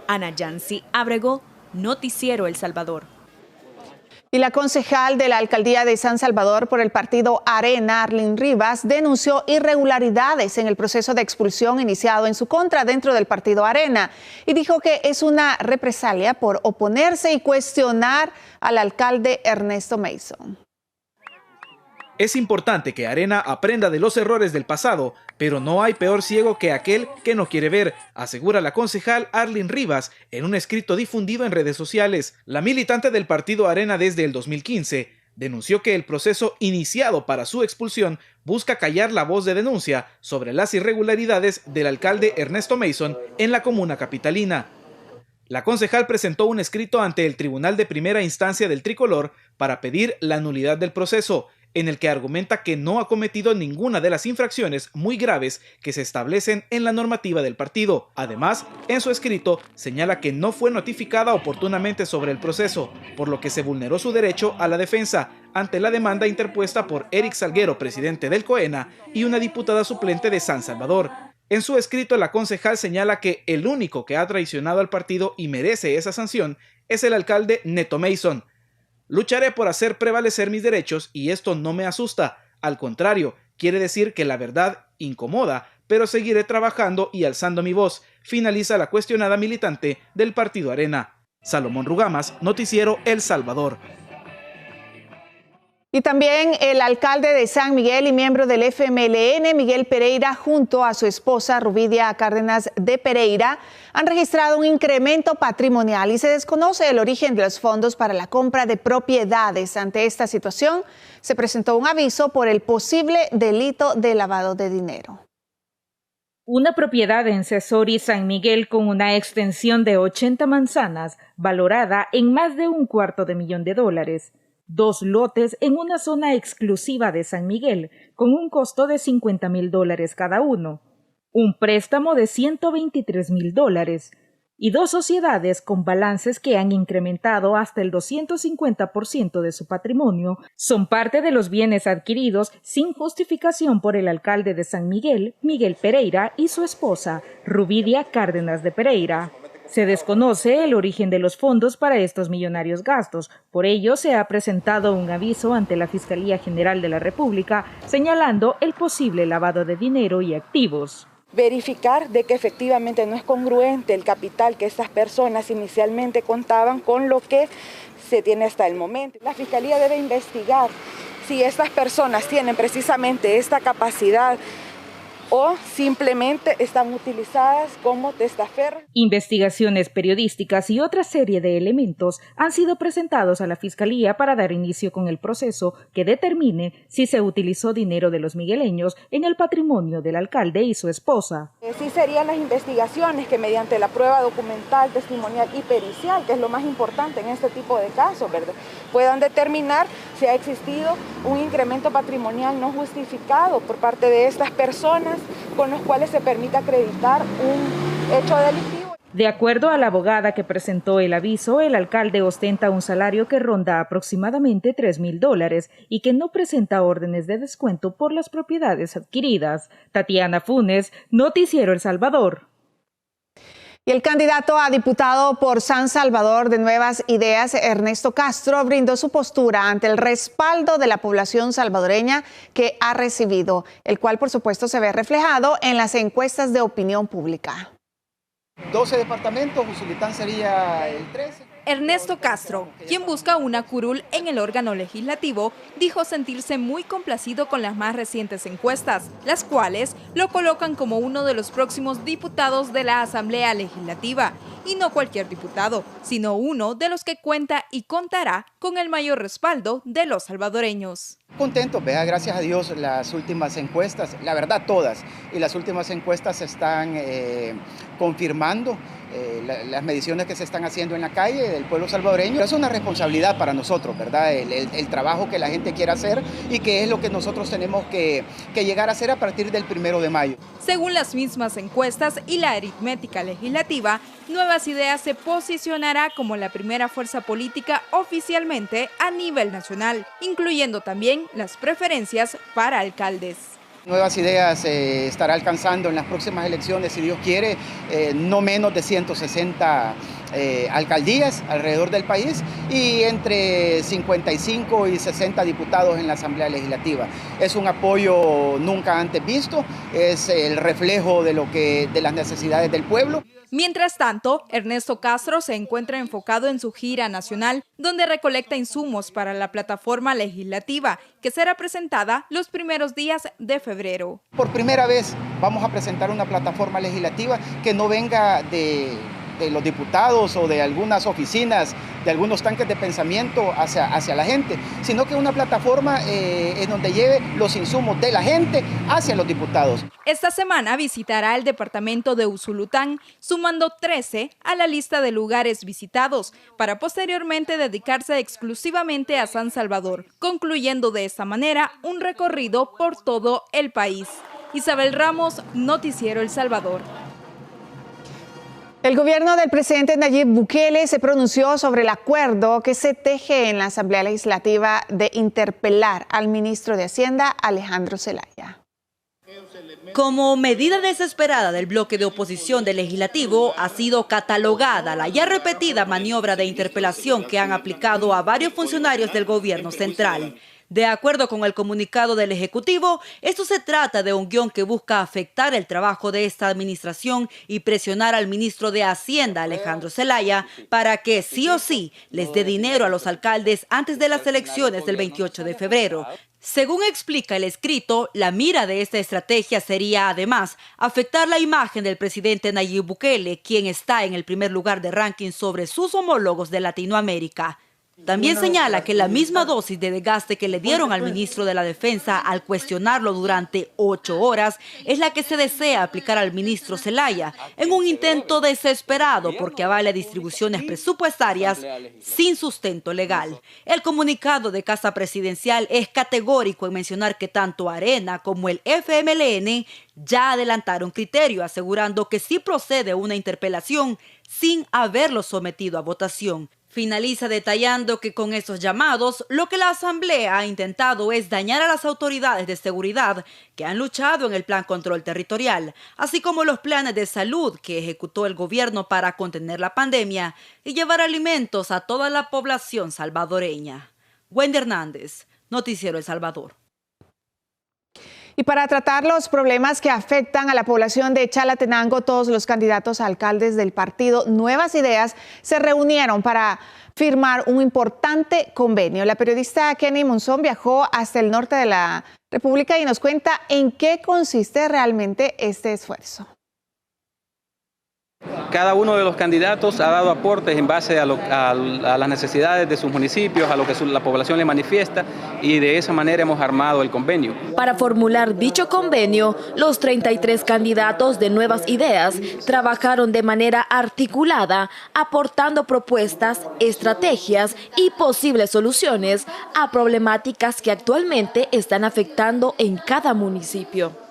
Ana Yancy Ábrego, Noticiero El Salvador.
Y la concejal de la alcaldía de San Salvador por el partido Arena, Arlene Rivas, denunció irregularidades en el proceso de expulsión iniciado en su contra dentro del partido Arena y dijo que es una represalia por oponerse y cuestionar al alcalde Ernesto Mason.
Es importante que Arena aprenda de los errores del pasado, pero no hay peor ciego que aquel que no quiere ver, asegura la concejal Arlene Rivas en un escrito difundido en redes sociales. La militante del partido Arena desde el 2015 denunció que el proceso iniciado para su expulsión busca callar la voz de denuncia sobre las irregularidades del alcalde Ernesto Mason en la comuna capitalina. La concejal presentó un escrito ante el Tribunal de Primera Instancia del Tricolor para pedir la nulidad del proceso, en el que argumenta que no ha cometido ninguna de las infracciones muy graves que se establecen en la normativa del partido. Además, en su escrito señala que no fue notificada oportunamente sobre el proceso, por lo que se vulneró su derecho a la defensa ante la demanda interpuesta por Eric Salguero, presidente del COENA, y una diputada suplente de San Salvador. En su escrito, la concejal señala que el único que ha traicionado al partido y merece esa sanción es el alcalde Neto Mason. Lucharé por hacer prevalecer mis derechos y esto no me asusta. Al contrario, quiere decir que la verdad incomoda, pero seguiré trabajando y alzando mi voz, finaliza la cuestionada militante del partido Arena. Salomón Rugamas, Noticiero El Salvador.
Y también el alcalde de San Miguel y miembro del FMLN, Miguel Pereira, junto a su esposa Rubidia Cárdenas de Pereira, han registrado un incremento patrimonial y se desconoce el origen de los fondos para la compra de propiedades. Ante esta situación, se presentó un aviso por el posible delito de lavado de dinero.
Una propiedad en Cesori, San Miguel, con una extensión de 80 manzanas, valorada en más de $250,000. 2 lotes en una zona exclusiva de San Miguel, con un costo de $50,000 cada uno. Un préstamo de $123,000. y 2 sociedades con balances que han incrementado hasta el 250% de su patrimonio, son parte de los bienes adquiridos sin justificación por el alcalde de San Miguel, Miguel Pereira, y su esposa, Rubidia Cárdenas de Pereira. Se desconoce el origen de los fondos para estos millonarios gastos. Por ello, se ha presentado un aviso ante la Fiscalía General de la República señalando el posible lavado de dinero y activos.
Verificar de que efectivamente no es congruente el capital que estas personas inicialmente contaban con lo que se tiene hasta el momento. La Fiscalía debe investigar si estas personas tienen precisamente esta capacidad o simplemente están utilizadas como testaferros.
Investigaciones periodísticas y otra serie de elementos han sido presentados a la Fiscalía para dar inicio con el proceso que determine si se utilizó dinero de los migueleños en el patrimonio del alcalde y su esposa.
Sí serían las investigaciones que mediante la prueba documental, testimonial y pericial, que es lo más importante en este tipo de casos, ¿verdad?, puedan determinar si ha existido un incremento patrimonial no justificado por parte de estas personas con los cuales se permite acreditar un hecho delictivo.
De acuerdo a la abogada que presentó el aviso, el alcalde ostenta un salario que ronda aproximadamente $3,000 y que no presenta órdenes de descuento por las propiedades adquiridas. Tatiana Funes, Noticiero El Salvador.
Y el candidato a diputado por San Salvador de Nuevas Ideas, Ernesto Castro, brindó su postura ante el respaldo de la población salvadoreña que ha recibido, el cual por supuesto se ve reflejado en las encuestas de opinión pública.
12 departamentos, Usulután sería el 13.
Ernesto Castro, quien busca una curul en el órgano legislativo, dijo sentirse muy complacido con las más recientes encuestas, las cuales lo colocan como uno de los próximos diputados de la Asamblea Legislativa. Y no cualquier diputado, sino uno de los que cuenta y contará con el mayor respaldo de los salvadoreños.
Contento, vea, gracias a Dios las últimas encuestas, la verdad todas, y las últimas encuestas están confirmando las mediciones que se están haciendo en la calle del pueblo salvadoreño. Es una responsabilidad para nosotros, ¿verdad? El trabajo que la gente quiere hacer y que es lo que nosotros tenemos que llegar a hacer a partir del 1 de mayo.
Según las mismas encuestas y la aritmética legislativa, Nuevas Ideas se posicionará como la primera fuerza política oficialmente a nivel nacional, incluyendo también las preferencias para alcaldes.
Nuevas Ideas estará alcanzando en las próximas elecciones, si Dios quiere, no menos de 160 alcaldías alrededor del país y entre 55 y 60 diputados en la Asamblea Legislativa. Es un apoyo nunca antes visto, es el reflejo de las necesidades del pueblo.
Mientras tanto, Ernesto Castro se encuentra enfocado en su gira nacional, donde recolecta insumos para la plataforma legislativa, que será presentada los primeros días de febrero.
Por primera vez vamos a presentar una plataforma legislativa que no venga de los diputados o de algunas oficinas, de algunos tanques de pensamiento hacia la gente, sino que una plataforma en donde lleve los insumos de la gente hacia los diputados.
Esta semana visitará el departamento de Usulután, sumando 13 a la lista de lugares visitados, para posteriormente dedicarse exclusivamente a San Salvador, concluyendo de esta manera un recorrido por todo el país. Isabel Ramos, Noticiero El Salvador.
El gobierno del presidente Nayib Bukele se pronunció sobre el acuerdo que se teje en la Asamblea Legislativa de interpelar al ministro de Hacienda, Alejandro Zelaya.
Como medida desesperada del bloque de oposición del Legislativo, ha sido catalogada la ya repetida maniobra de interpelación que han aplicado a varios funcionarios del gobierno central. De acuerdo con el comunicado del Ejecutivo, esto se trata de un guión que busca afectar el trabajo de esta administración y presionar al ministro de Hacienda, Alejandro Zelaya, para que sí o sí les dé dinero a los alcaldes antes de las elecciones del 28 de febrero. Según explica el escrito, la mira de esta estrategia sería además afectar la imagen del presidente Nayib Bukele, quien está en el primer lugar de ranking sobre sus homólogos de Latinoamérica. También señala que la misma dosis de desgaste que le dieron al ministro de la Defensa al cuestionarlo durante 8 horas es la que se desea aplicar al ministro Zelaya en un intento desesperado porque avala distribuciones presupuestarias sin sustento legal. El comunicado de Casa Presidencial es categórico en mencionar que tanto Arena como el FMLN ya adelantaron criterio, asegurando que si procede una interpelación, sin haberlo sometido a votación. Finaliza detallando que con estos llamados, lo que la Asamblea ha intentado es dañar a las autoridades de seguridad que han luchado en el Plan Control Territorial, así como los planes de salud que ejecutó el gobierno para contener la pandemia y llevar alimentos a toda la población salvadoreña. Wendy Hernández, Noticiero El Salvador.
Y para tratar los problemas que afectan a la población de Chalatenango, todos los candidatos a alcaldes del partido Nuevas Ideas se reunieron para firmar un importante convenio. La periodista Kenny Monzón viajó hasta el norte de la República y nos cuenta en qué consiste realmente este esfuerzo.
Cada uno de los candidatos ha dado aportes en base a las necesidades de sus municipios, a lo que la población le manifiesta, y de esa manera hemos armado el convenio.
Para formular dicho convenio, los 33 candidatos de Nuevas Ideas trabajaron de manera articulada, aportando propuestas, estrategias y posibles soluciones a problemáticas que actualmente están afectando en cada municipio.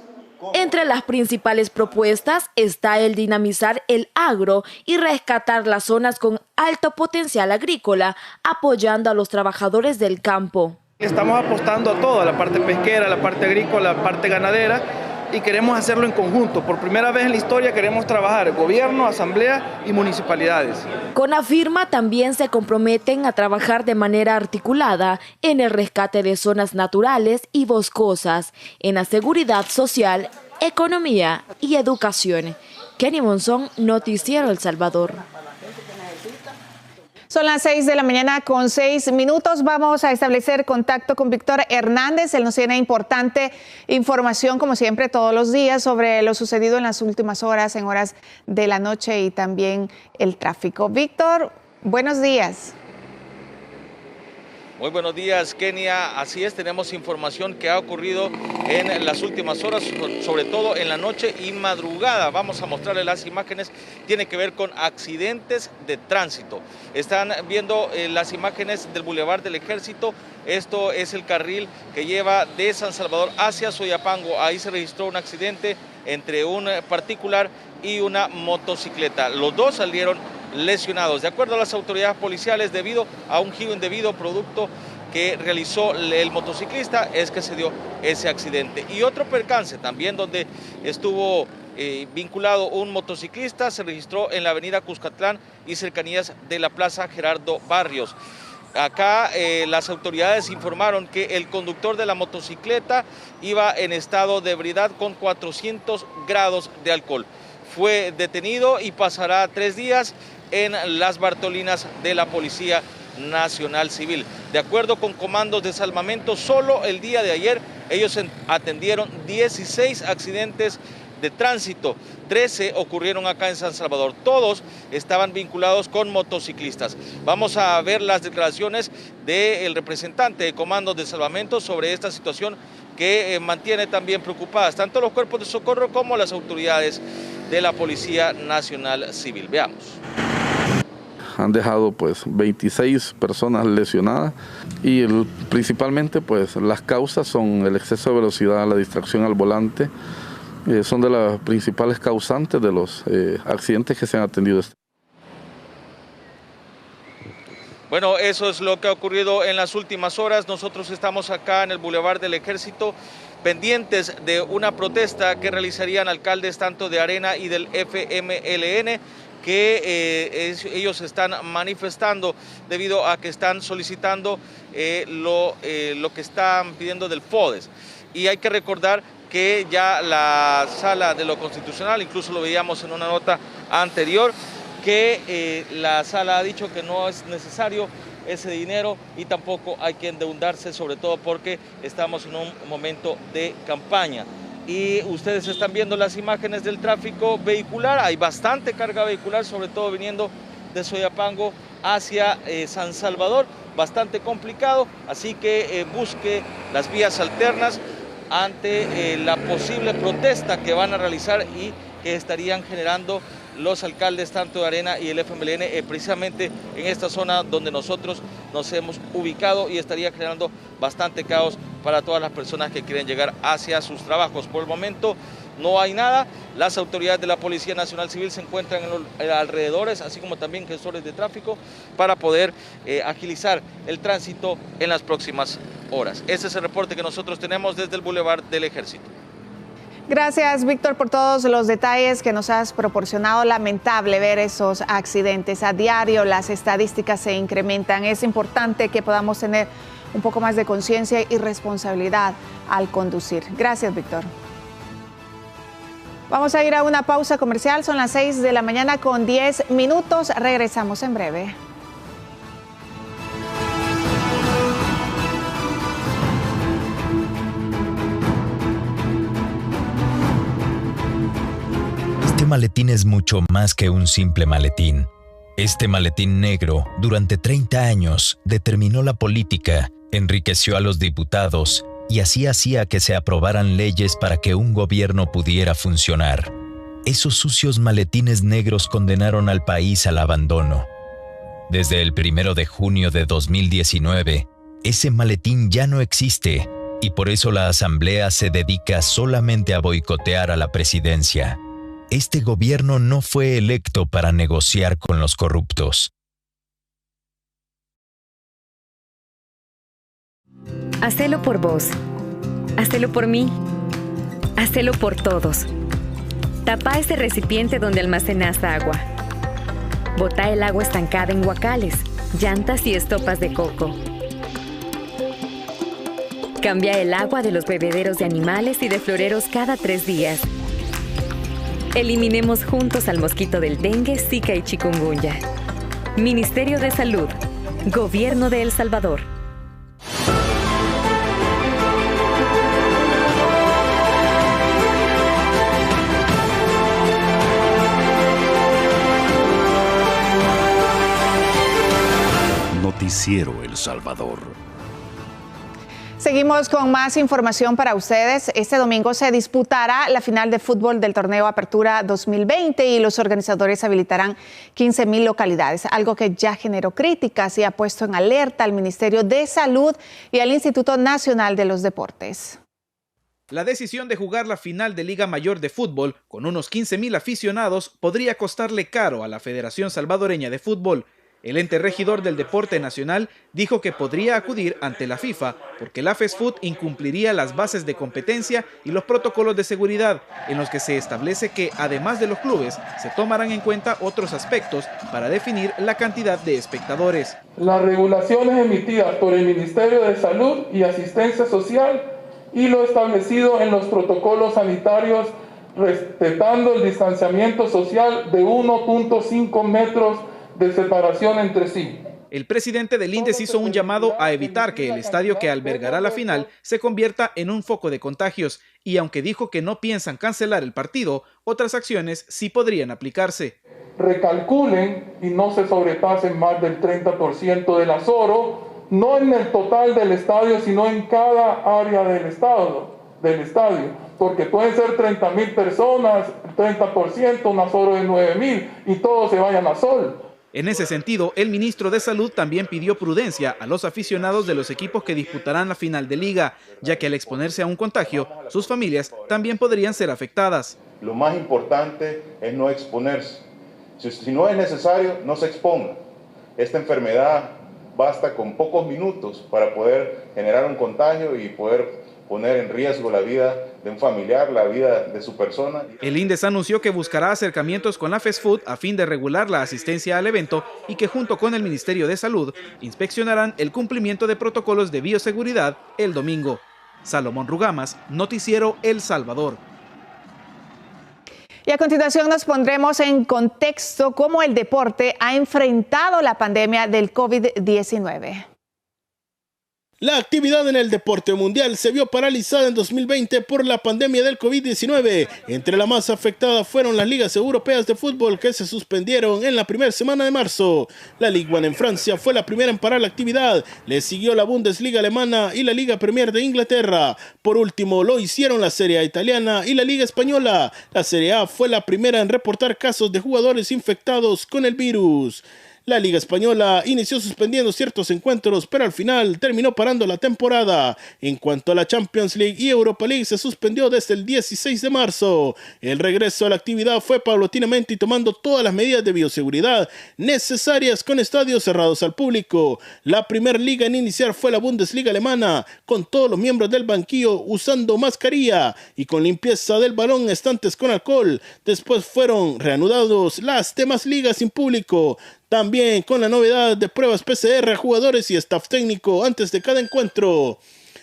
Entre las principales propuestas está el dinamizar el agro y rescatar las zonas con alto potencial agrícola, apoyando a los trabajadores del campo.
Estamos apostando a todo, a la parte pesquera, a la parte agrícola, a la parte ganadera, y queremos hacerlo en conjunto. Por primera vez en la historia queremos trabajar gobierno, asamblea y municipalidades.
Con la firma también se comprometen a trabajar de manera articulada en el rescate de zonas naturales y boscosas, en la seguridad social, economía y educación. Kenny Monzón, Noticiero El Salvador.
Son las 6 de la mañana con 6 minutos. Vamos a establecer contacto con Víctor Hernández. Él nos tiene importante información, como siempre, todos los días sobre lo sucedido en las últimas horas, en horas de la noche, y también el tráfico. Víctor, buenos días.
Muy buenos días, Kenia. Así es, tenemos información que ha ocurrido en las últimas horas, sobre todo en la noche y madrugada. Vamos a mostrarles las imágenes. Tiene que ver con accidentes de tránsito. Están viendo las imágenes del Boulevard del Ejército. Esto es el carril que lleva de San Salvador hacia Soyapango. Ahí se registró un accidente entre un particular y una motocicleta. Los dos salieron lesionados. De acuerdo a las autoridades policiales, debido a un giro indebido producto que realizó el motociclista, es que se dio ese accidente. Y otro percance también donde estuvo vinculado un motociclista se registró en la avenida Cuscatlán y cercanías de la Plaza Gerardo Barrios. Acá las autoridades informaron que el conductor de la motocicleta iba en estado de ebriedad con 400 grados de alcohol. Fue detenido y pasará 3 días en las Bartolinas de la Policía Nacional Civil. De acuerdo con comandos de salvamento, solo el día de ayer ellos atendieron 16 accidentes de tránsito. 13 ocurrieron acá en San Salvador. Todos estaban vinculados con motociclistas. Vamos a ver las declaraciones del representante de comandos de salvamento sobre esta situación que mantiene también preocupadas tanto los cuerpos de socorro como las autoridades de la Policía Nacional Civil. Veamos.
Han dejado pues 26 personas lesionadas y principalmente pues las causas son el exceso de velocidad, la distracción al volante, son de las principales causantes de los accidentes que se han atendido.
Bueno, eso es lo que ha ocurrido en las últimas horas. Nosotros estamos acá en el Boulevard del Ejército, pendientes de una protesta que realizarían alcaldes tanto de Arena y del FMLN, que ellos están manifestando debido a que están solicitando lo que están pidiendo del FODES. Y hay que recordar que ya la Sala de lo Constitucional, incluso lo veíamos en una nota anterior, que la Sala ha dicho que no es necesario ese dinero y tampoco hay que endeudarse, sobre todo porque estamos en un momento de campaña. Y ustedes están viendo las imágenes del tráfico vehicular, hay bastante carga vehicular, sobre todo viniendo de Soyapango hacia San Salvador, bastante complicado, así que busque las vías alternas ante la posible protesta que van a realizar y que estarían generando los alcaldes tanto de Arena y el FMLN precisamente en esta zona donde nosotros nos hemos ubicado, y estaría generando bastante caos para todas las personas que quieren llegar hacia sus trabajos. Por el momento
no hay nada. Las autoridades de la Policía Nacional Civil se encuentran en los alrededores, así como también gestores de tráfico, para poder agilizar el tránsito en las próximas horas. Ese es el reporte que nosotros tenemos desde el Boulevard del Ejército.
Gracias, Víctor, por todos los detalles que nos has proporcionado. Lamentable ver esos accidentes. A diario las estadísticas se incrementan. Es importante que podamos tener un poco más de conciencia y responsabilidad al conducir. Gracias, Víctor. Vamos a ir a una pausa comercial. Son las 6 de la mañana con 10 minutos. Regresamos en breve.
Este maletín es mucho más que un simple maletín. Este maletín negro, durante 30 años, determinó la política, enriqueció a los diputados y así hacía que se aprobaran leyes para que un gobierno pudiera funcionar. Esos sucios maletines negros condenaron al país al abandono. Desde el 1 de junio de 2019, ese maletín ya no existe y por eso la Asamblea se dedica solamente a boicotear a la presidencia. Este gobierno no fue electo para negociar con los corruptos.
Hacelo por vos. Hacelo por mí. Hacelo por todos. Tapa ese recipiente donde almacenas agua. Botá el agua estancada en guacales, llantas y estopas de coco. Cambia el agua de los bebederos de animales y de floreros cada 3 días. Eliminemos juntos al mosquito del dengue, zika y chikungunya. Ministerio de Salud. Gobierno de El Salvador.
Noticiero El Salvador.
Seguimos con más información para ustedes. Este domingo se disputará la final de fútbol del torneo Apertura 2020 y los organizadores habilitarán 15,000 localidades, algo que ya generó críticas y ha puesto en alerta al Ministerio de Salud y al Instituto Nacional de los Deportes.
La decisión de jugar la final de Liga Mayor de Fútbol con unos 15,000 aficionados podría costarle caro a la Federación Salvadoreña de Fútbol. El ente regidor del deporte nacional dijo que podría acudir ante la FIFA porque la FESFUT incumpliría las bases de competencia y los protocolos de seguridad, en los que se establece que, además de los clubes, se tomarán en cuenta otros aspectos para definir la cantidad de espectadores.
Las regulaciones emitidas por el Ministerio de Salud y Asistencia Social y lo establecido en los protocolos sanitarios, respetando el distanciamiento social de 1.5 metros de separación entre sí.
El presidente del INDES hizo un llamado a evitar que el estadio que albergará la final se convierta en un foco de contagios y aunque dijo que no piensan cancelar el partido, otras acciones sí podrían aplicarse.
Recalculen y no se sobrepasen más del 30% del aforo, no en el total del estadio, sino en cada área del estadio, porque pueden ser 30,000 personas, 30%, un aforo de 9,000 y todos se vayan a sol.
En ese sentido, el ministro de Salud también pidió prudencia a los aficionados de los equipos que disputarán la final de liga, ya que al exponerse a un contagio, sus familias también podrían ser afectadas.
Lo más importante es no exponerse. Si no es necesario, no se exponga. Esta enfermedad basta con pocos minutos para poder generar un contagio y poder poner en riesgo la vida de un familiar, la vida de su persona.
El INDES anunció que buscará acercamientos con la FESFUT a fin de regular la asistencia al evento y que junto con el Ministerio de Salud inspeccionarán el cumplimiento de protocolos de bioseguridad el domingo. Salomón Rugamas, Noticiero El Salvador.
Y a continuación nos pondremos en contexto cómo el deporte ha enfrentado la pandemia del COVID-19.
La actividad en el deporte mundial se vio paralizada en 2020 por la pandemia del COVID-19. Entre las más afectadas fueron las ligas europeas de fútbol que se suspendieron en la primera semana de marzo. La Ligue 1 en Francia fue la primera en parar la actividad. Le siguió la Bundesliga alemana y la Liga Premier de Inglaterra. Por último lo hicieron la Serie A italiana y la Liga española. La Serie A fue la primera en reportar casos de jugadores infectados con el virus. La Liga Española inició suspendiendo ciertos encuentros, pero al final terminó parando la temporada. En cuanto a la Champions League y Europa League, se suspendió desde el 16 de marzo. El regreso a la actividad fue paulatinamente y tomando todas las medidas de bioseguridad necesarias con estadios cerrados al público. La primera liga en iniciar fue la Bundesliga alemana, con todos los miembros del banquillo usando mascarilla y con limpieza del balón, estantes con alcohol. Después fueron reanudados las demás ligas sin público, también con la novedad de pruebas PCR a jugadores y staff técnico antes de cada encuentro.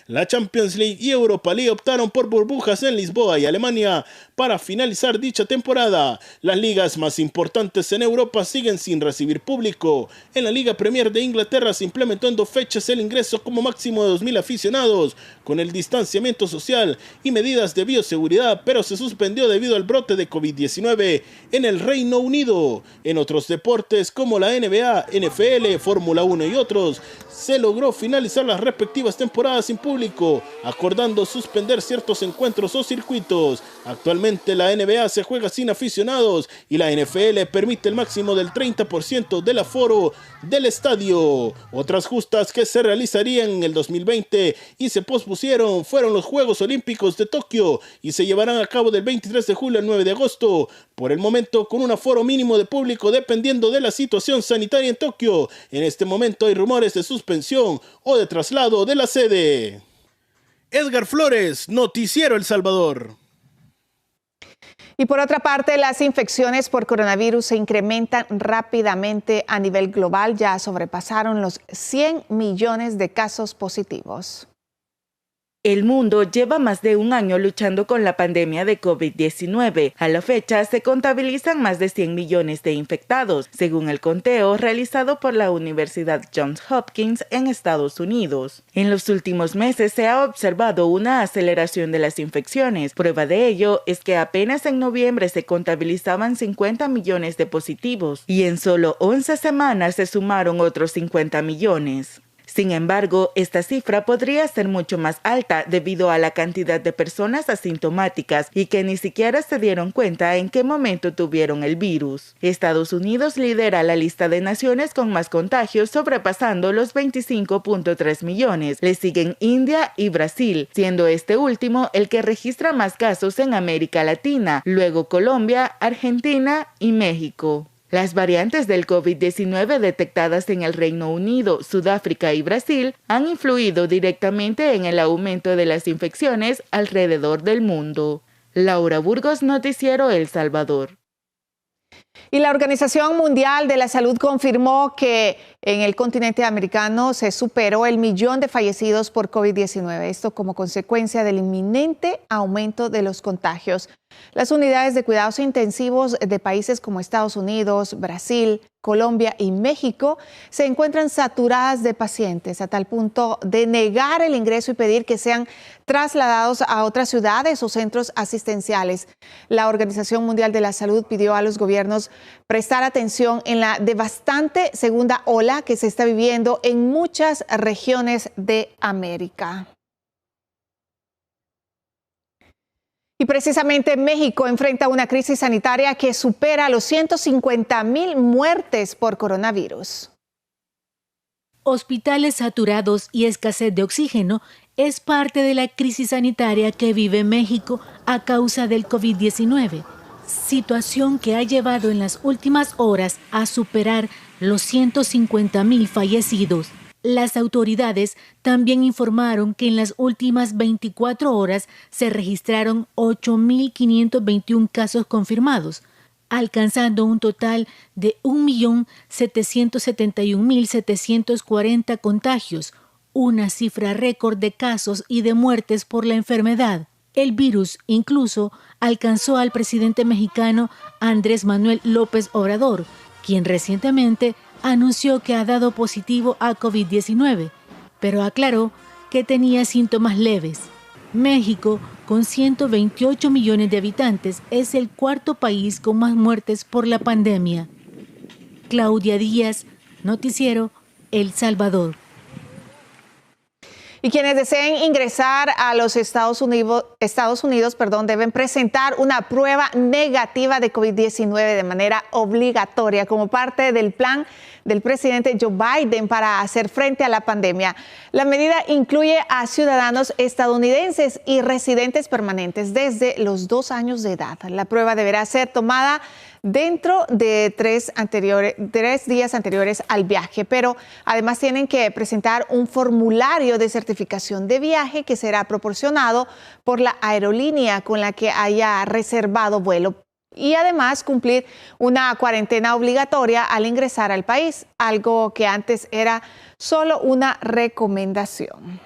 La Champions League y Europa League optaron por burbujas en Lisboa y Alemania para finalizar dicha temporada. Las ligas más importantes en Europa siguen sin recibir público. En la Liga Premier de Inglaterra se implementó en 2 fechas el ingreso como máximo de 2.000 aficionados, con el distanciamiento social y medidas de bioseguridad, pero se suspendió debido al brote de COVID-19 en el Reino Unido. En otros deportes como la NBA, NFL, Fórmula 1 y otros, se logró finalizar las respectivas temporadas sin público, acordando suspender ciertos encuentros o circuitos. Actualmente la NBA se juega sin aficionados y la NFL permite el máximo del 30% del aforo del estadio. Otras justas que se realizarían en el 2020 y se pospusieron fueron los Juegos Olímpicos de Tokio y se llevarán a cabo del 23 de julio al 9 de agosto, por el momento con un aforo mínimo de público dependiendo de la situación sanitaria en Tokio. En este momento hay rumores de suspensión o de traslado de la sede. Edgar Flores, Noticiero El Salvador.
Y por otra parte, las infecciones por coronavirus se incrementan rápidamente a nivel global. Ya sobrepasaron los 100 millones de casos positivos.
El mundo lleva más de un año luchando con la pandemia de COVID-19. A la fecha, se contabilizan más de 100 millones de infectados, según el conteo realizado por la Universidad Johns Hopkins en Estados Unidos. En los últimos meses se ha observado una aceleración de las infecciones. Prueba de ello es que apenas en noviembre se contabilizaban 50 millones de positivos y en solo 11 semanas se sumaron otros 50 millones. Sin embargo, esta cifra podría ser mucho más alta debido a la cantidad de personas asintomáticas y que ni siquiera se dieron cuenta en qué momento tuvieron el virus. Estados Unidos lidera la lista de naciones con más contagios, sobrepasando los 25.3 millones. Le siguen India y Brasil, siendo este último el que registra más casos en América Latina, luego Colombia, Argentina y México. Las variantes del COVID-19 detectadas en el Reino Unido, Sudáfrica y Brasil han influido directamente en el aumento de las infecciones alrededor del mundo. Laura Burgos, Noticiero El Salvador.
Y la Organización Mundial de la Salud confirmó que en el continente americano se superó el 1.000.000 de fallecidos por COVID-19. Esto como consecuencia del inminente aumento de los contagios. Las unidades de cuidados intensivos de países como Estados Unidos, Brasil, Colombia y México se encuentran saturadas de pacientes a tal punto de negar el ingreso y pedir que sean trasladados a otras ciudades o centros asistenciales. La Organización Mundial de la Salud pidió a los gobiernos prestar atención en la devastante segunda ola que se está viviendo en muchas regiones de América. Y precisamente México enfrenta una crisis sanitaria que supera los 150,000 muertes por coronavirus.
Hospitales saturados y escasez de oxígeno es parte de la crisis sanitaria que vive México a causa del COVID-19, situación que ha llevado en las últimas horas a superar los 150,000 fallecidos. Las autoridades también informaron que en las últimas 24 horas se registraron 8.521 casos confirmados, alcanzando un total de 1.771.740 contagios, una cifra récord de casos y de muertes por la enfermedad. El virus incluso alcanzó al presidente mexicano Andrés Manuel López Obrador, quien recientemente anunció que ha dado positivo a COVID-19, pero aclaró que tenía síntomas leves. México, con 128 millones de habitantes, es el cuarto país con más muertes por la pandemia. Claudia Díaz, Noticiero El Salvador.
Y quienes deseen ingresar a los Estados Unidos, deben presentar una prueba negativa de COVID-19 de manera obligatoria como parte del plan del presidente Joe Biden para hacer frente a la pandemia. La medida incluye a ciudadanos estadounidenses y residentes permanentes desde los 2 años de edad. La prueba deberá ser tomada dentro de 3 días anteriores al viaje, pero además tienen que presentar un formulario de certificación de viaje que será proporcionado por la aerolínea con la que haya reservado vuelo y además cumplir una cuarentena obligatoria al ingresar al país, algo que antes era solo una recomendación.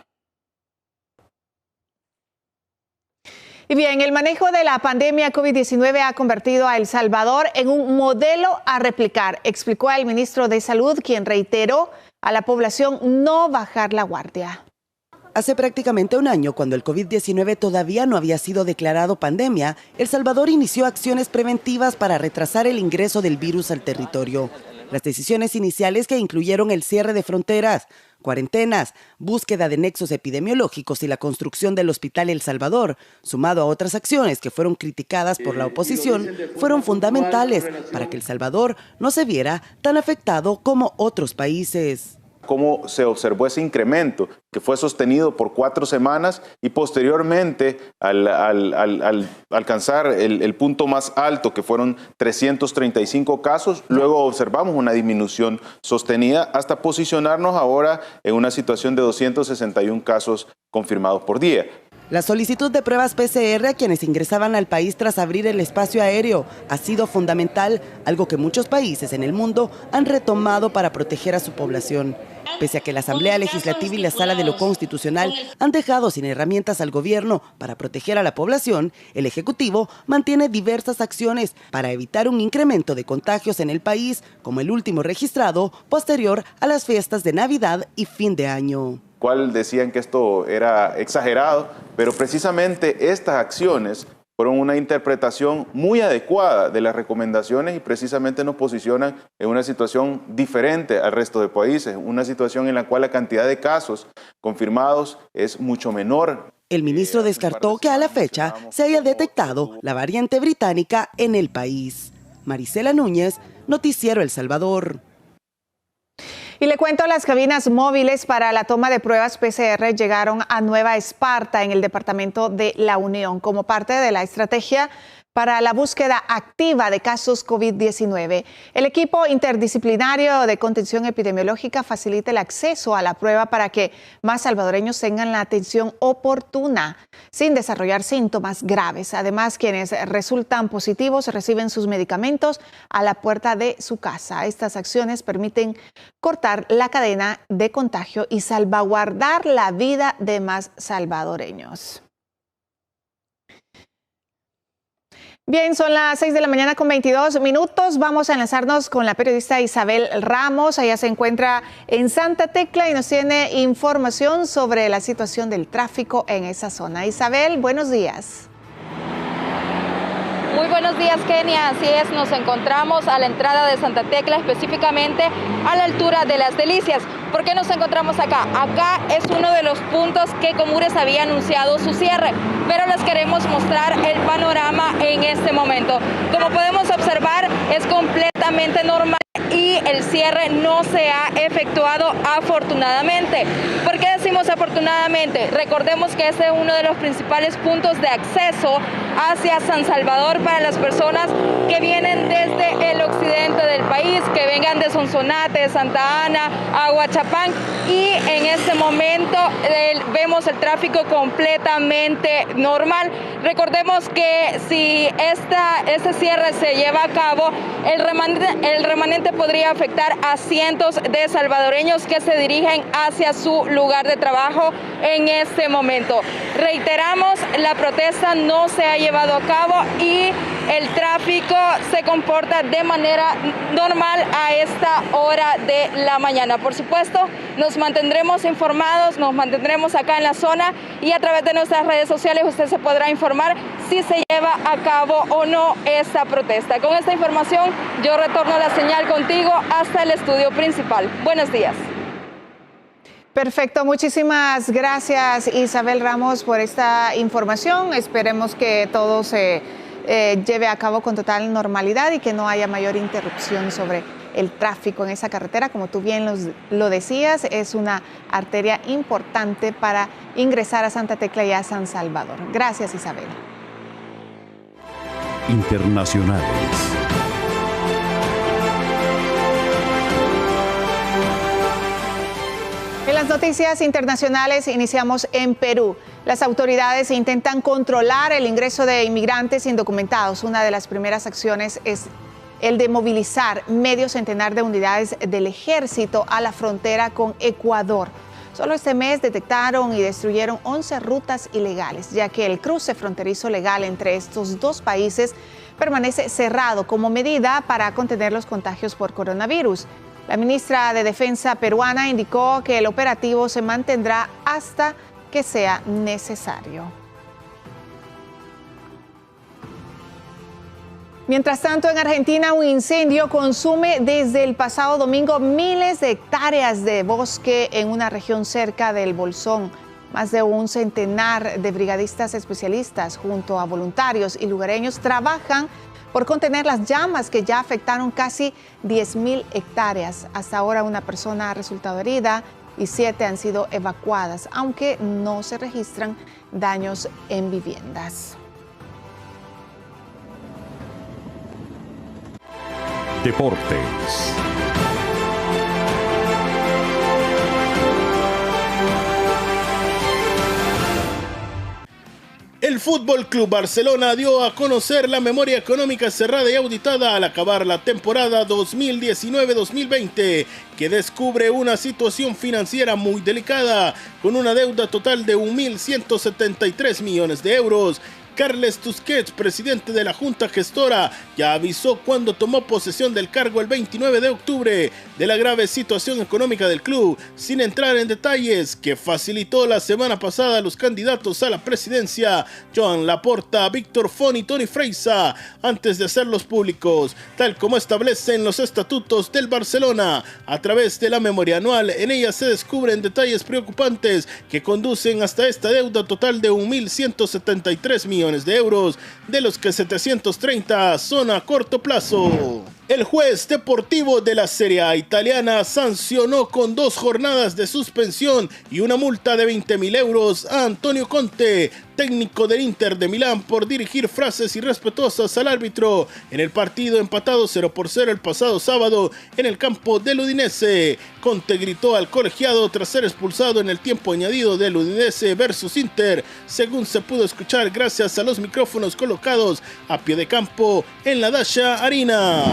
Y bien, el manejo de la pandemia COVID-19 ha convertido a El Salvador en un modelo a replicar, explicó el ministro de Salud, quien reiteró a la población no bajar la guardia.
Hace prácticamente un año, cuando el COVID-19 todavía no había sido declarado pandemia, El Salvador inició acciones preventivas para retrasar el ingreso del virus al territorio. Las decisiones iniciales, que incluyeron el cierre de fronteras, cuarentenas, búsqueda de nexos epidemiológicos y la construcción del Hospital El Salvador, sumado a otras acciones que fueron criticadas por la oposición, fueron fundamentales para que El Salvador no se viera tan afectado como otros países.
Cómo se observó ese incremento que fue sostenido por 4 semanas y posteriormente al alcanzar el punto más alto, que fueron 335 casos, luego observamos una disminución sostenida hasta posicionarnos ahora en una situación de 261 casos confirmados por día.
La solicitud de pruebas PCR a quienes ingresaban al país tras abrir el espacio aéreo ha sido fundamental, algo que muchos países en el mundo han retomado para proteger a su población. Pese a que la Asamblea Legislativa y la Sala de lo Constitucional han dejado sin herramientas al gobierno para proteger a la población, el Ejecutivo mantiene diversas acciones para evitar un incremento de contagios en el país, como el último registrado posterior a las fiestas de Navidad y fin de año.
Cual decían que esto era exagerado, pero precisamente estas acciones fueron una interpretación muy adecuada de las recomendaciones y precisamente nos posicionan en una situación diferente al resto de países, una situación en la cual la cantidad de casos confirmados es mucho menor.
El ministro descartó que a la fecha se haya detectado la variante británica en el país. Marisela Núñez, Noticiero El Salvador.
Y le cuento, las cabinas móviles para la toma de pruebas PCR llegaron a Nueva Esparta, en el departamento de La Unión, como parte de la estrategia para la búsqueda activa de casos COVID-19. El equipo interdisciplinario de contención epidemiológica facilita el acceso a la prueba para que más salvadoreños tengan la atención oportuna, sin desarrollar síntomas graves. Además, quienes resultan positivos reciben sus medicamentos a la puerta de su casa. Estas acciones permiten cortar la cadena de contagio y salvaguardar la vida de más salvadoreños. Bien, son las 6 de la mañana con 22 minutos. Vamos a enlazarnos con la periodista Isabel Ramos. Ella se encuentra en Santa Tecla y nos tiene información sobre la situación del tráfico en esa zona. Isabel, buenos días.
Muy buenos días, Kenia. Así es, nos encontramos a la entrada de Santa Tecla, específicamente a la altura de Las Delicias. ¿Por qué nos encontramos acá? Acá es uno de los puntos que Comures había anunciado su cierre, pero les queremos mostrar el panorama en este momento. Como podemos observar, es completamente normal y el cierre no se ha efectuado afortunadamente. ¿Por qué decimos afortunadamente? Recordemos que este es uno de los principales puntos de acceso hacia San Salvador para las personas que vienen desde el occidente del país, que vengan de Sonsonate, Santa Ana, Aguachapán, y en este momento vemos el tráfico completamente normal. Recordemos que si este cierre se lleva a cabo, el remanente podría afectar a cientos de salvadoreños que se dirigen hacia su lugar de trabajo en este momento. Reiteramos, la protesta no se ha llevado a cabo y el tráfico se comporta de manera normal a esta hora de la mañana. Por supuesto, nos mantendremos informados, nos mantendremos acá en la zona y a través de nuestras redes sociales usted se podrá informar si se lleva a cabo o no esta protesta. Con esta información yo retorno la señal contigo hasta el estudio principal. Buenos días.
Perfecto, muchísimas gracias Isabel Ramos por esta información. Esperemos que todo se lleve a cabo con total normalidad y que no haya mayor interrupción sobre el tráfico en esa carretera. Como tú bien lo decías, es una arteria importante para ingresar a Santa Tecla y a San Salvador. Gracias, Isabel.
Internacionales.
En las noticias internacionales iniciamos en Perú. Las autoridades intentan controlar el ingreso de inmigrantes indocumentados. Una de las primeras acciones es el de movilizar medio centenar de unidades del ejército a la frontera con Ecuador. Solo este mes detectaron y destruyeron 11 rutas ilegales, ya que el cruce fronterizo legal entre estos dos países permanece cerrado como medida para contener los contagios por coronavirus. La ministra de Defensa peruana indicó que el operativo se mantendrá hasta que sea necesario. Mientras tanto, en Argentina, un incendio consume desde el pasado domingo miles de hectáreas de bosque en una región cerca del Bolsón. Más de un centenar de brigadistas especialistas junto a voluntarios y lugareños trabajan por contener las llamas que ya afectaron casi 10.000 hectáreas. Hasta ahora una persona ha resultado herida y 7 han sido evacuadas, aunque no se registran daños en viviendas.
Deportes.
El Fútbol Club Barcelona dio a conocer la memoria económica cerrada y auditada al acabar la temporada 2019-2020, que descubre una situación financiera muy delicada, con una deuda total de 1.173 millones de euros. Carles Tusquets, presidente de la Junta Gestora, ya avisó cuando tomó posesión del cargo el 29 de octubre de la grave situación económica del club, sin entrar en detalles, que facilitó la semana pasada a los candidatos a la presidencia, Joan Laporta, Víctor Font y Toni Freixa, antes de hacerlos públicos, tal como establecen los estatutos del Barcelona. A través de la memoria anual, en ella se descubren detalles preocupantes que conducen hasta esta deuda total de 1.173 millones de euros, de los que 730 son a corto plazo. El juez deportivo de la Serie A italiana sancionó con 2 jornadas de suspensión y una multa de 20.000 euros a Antonio Conte, técnico del Inter de Milán, por dirigir frases irrespetuosas al árbitro en el partido empatado 0-0 el pasado sábado en el campo del Udinese. Conte gritó al colegiado tras ser expulsado en el tiempo añadido del Udinese versus Inter, según se pudo escuchar gracias a los micrófonos colocados a pie de campo en la Dacia Arena.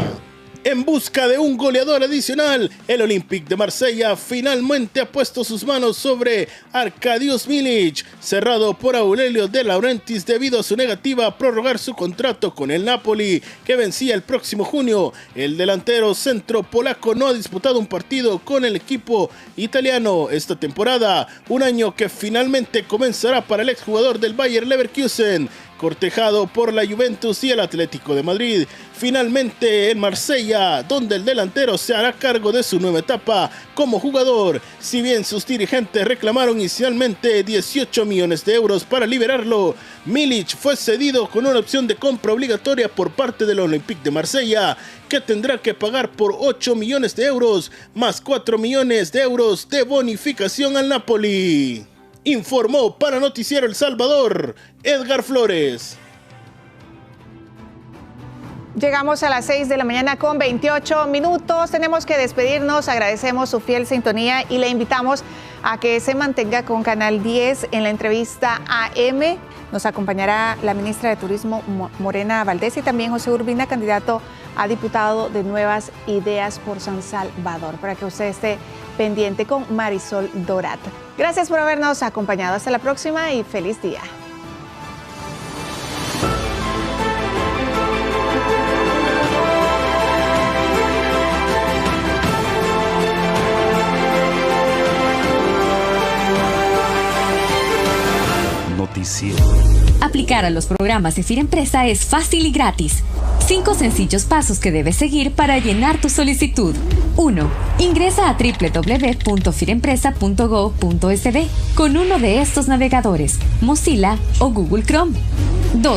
En busca de un goleador adicional, el Olympique de Marsella finalmente ha puesto sus manos sobre Arkadiusz Milik, cerrado por Aurelio De Laurentiis debido a su negativa a prorrogar su contrato con el Napoli, que vencía el próximo junio. El delantero centro polaco no ha disputado un partido con el equipo italiano esta temporada, un año que finalmente comenzará para el exjugador del Bayer Leverkusen, cortejado por la Juventus y el Atlético de Madrid. Finalmente en Marsella, donde el delantero se hará cargo de su nueva etapa como jugador. Si bien sus dirigentes reclamaron inicialmente 18 millones de euros para liberarlo, Milik fue cedido con una opción de compra obligatoria por parte del Olympique de Marsella, que tendrá que pagar por 8 millones de euros, más 4 millones de euros de bonificación al Napoli. Informó para Noticiero El Salvador, Edgar Flores.
Llegamos a las 6 de la mañana con 28 minutos. Tenemos que despedirnos. Agradecemos su fiel sintonía y le invitamos a que se mantenga con Canal 10 en la entrevista AM. Nos acompañará la ministra de Turismo, Morena Valdés, y también José Urbina, candidato a diputado de Nuevas Ideas por San Salvador, para que usted esté pendiente con Marisol Dorat. Gracias por habernos acompañado. Hasta la próxima y feliz día.
Noticiero.
Aplicar a los programas de Firempresa es fácil y gratis.
5 sencillos pasos que debes seguir para llenar tu solicitud. 1. Ingresa a www.firempresa.go.sb con uno de estos navegadores, Mozilla o Google Chrome. 2.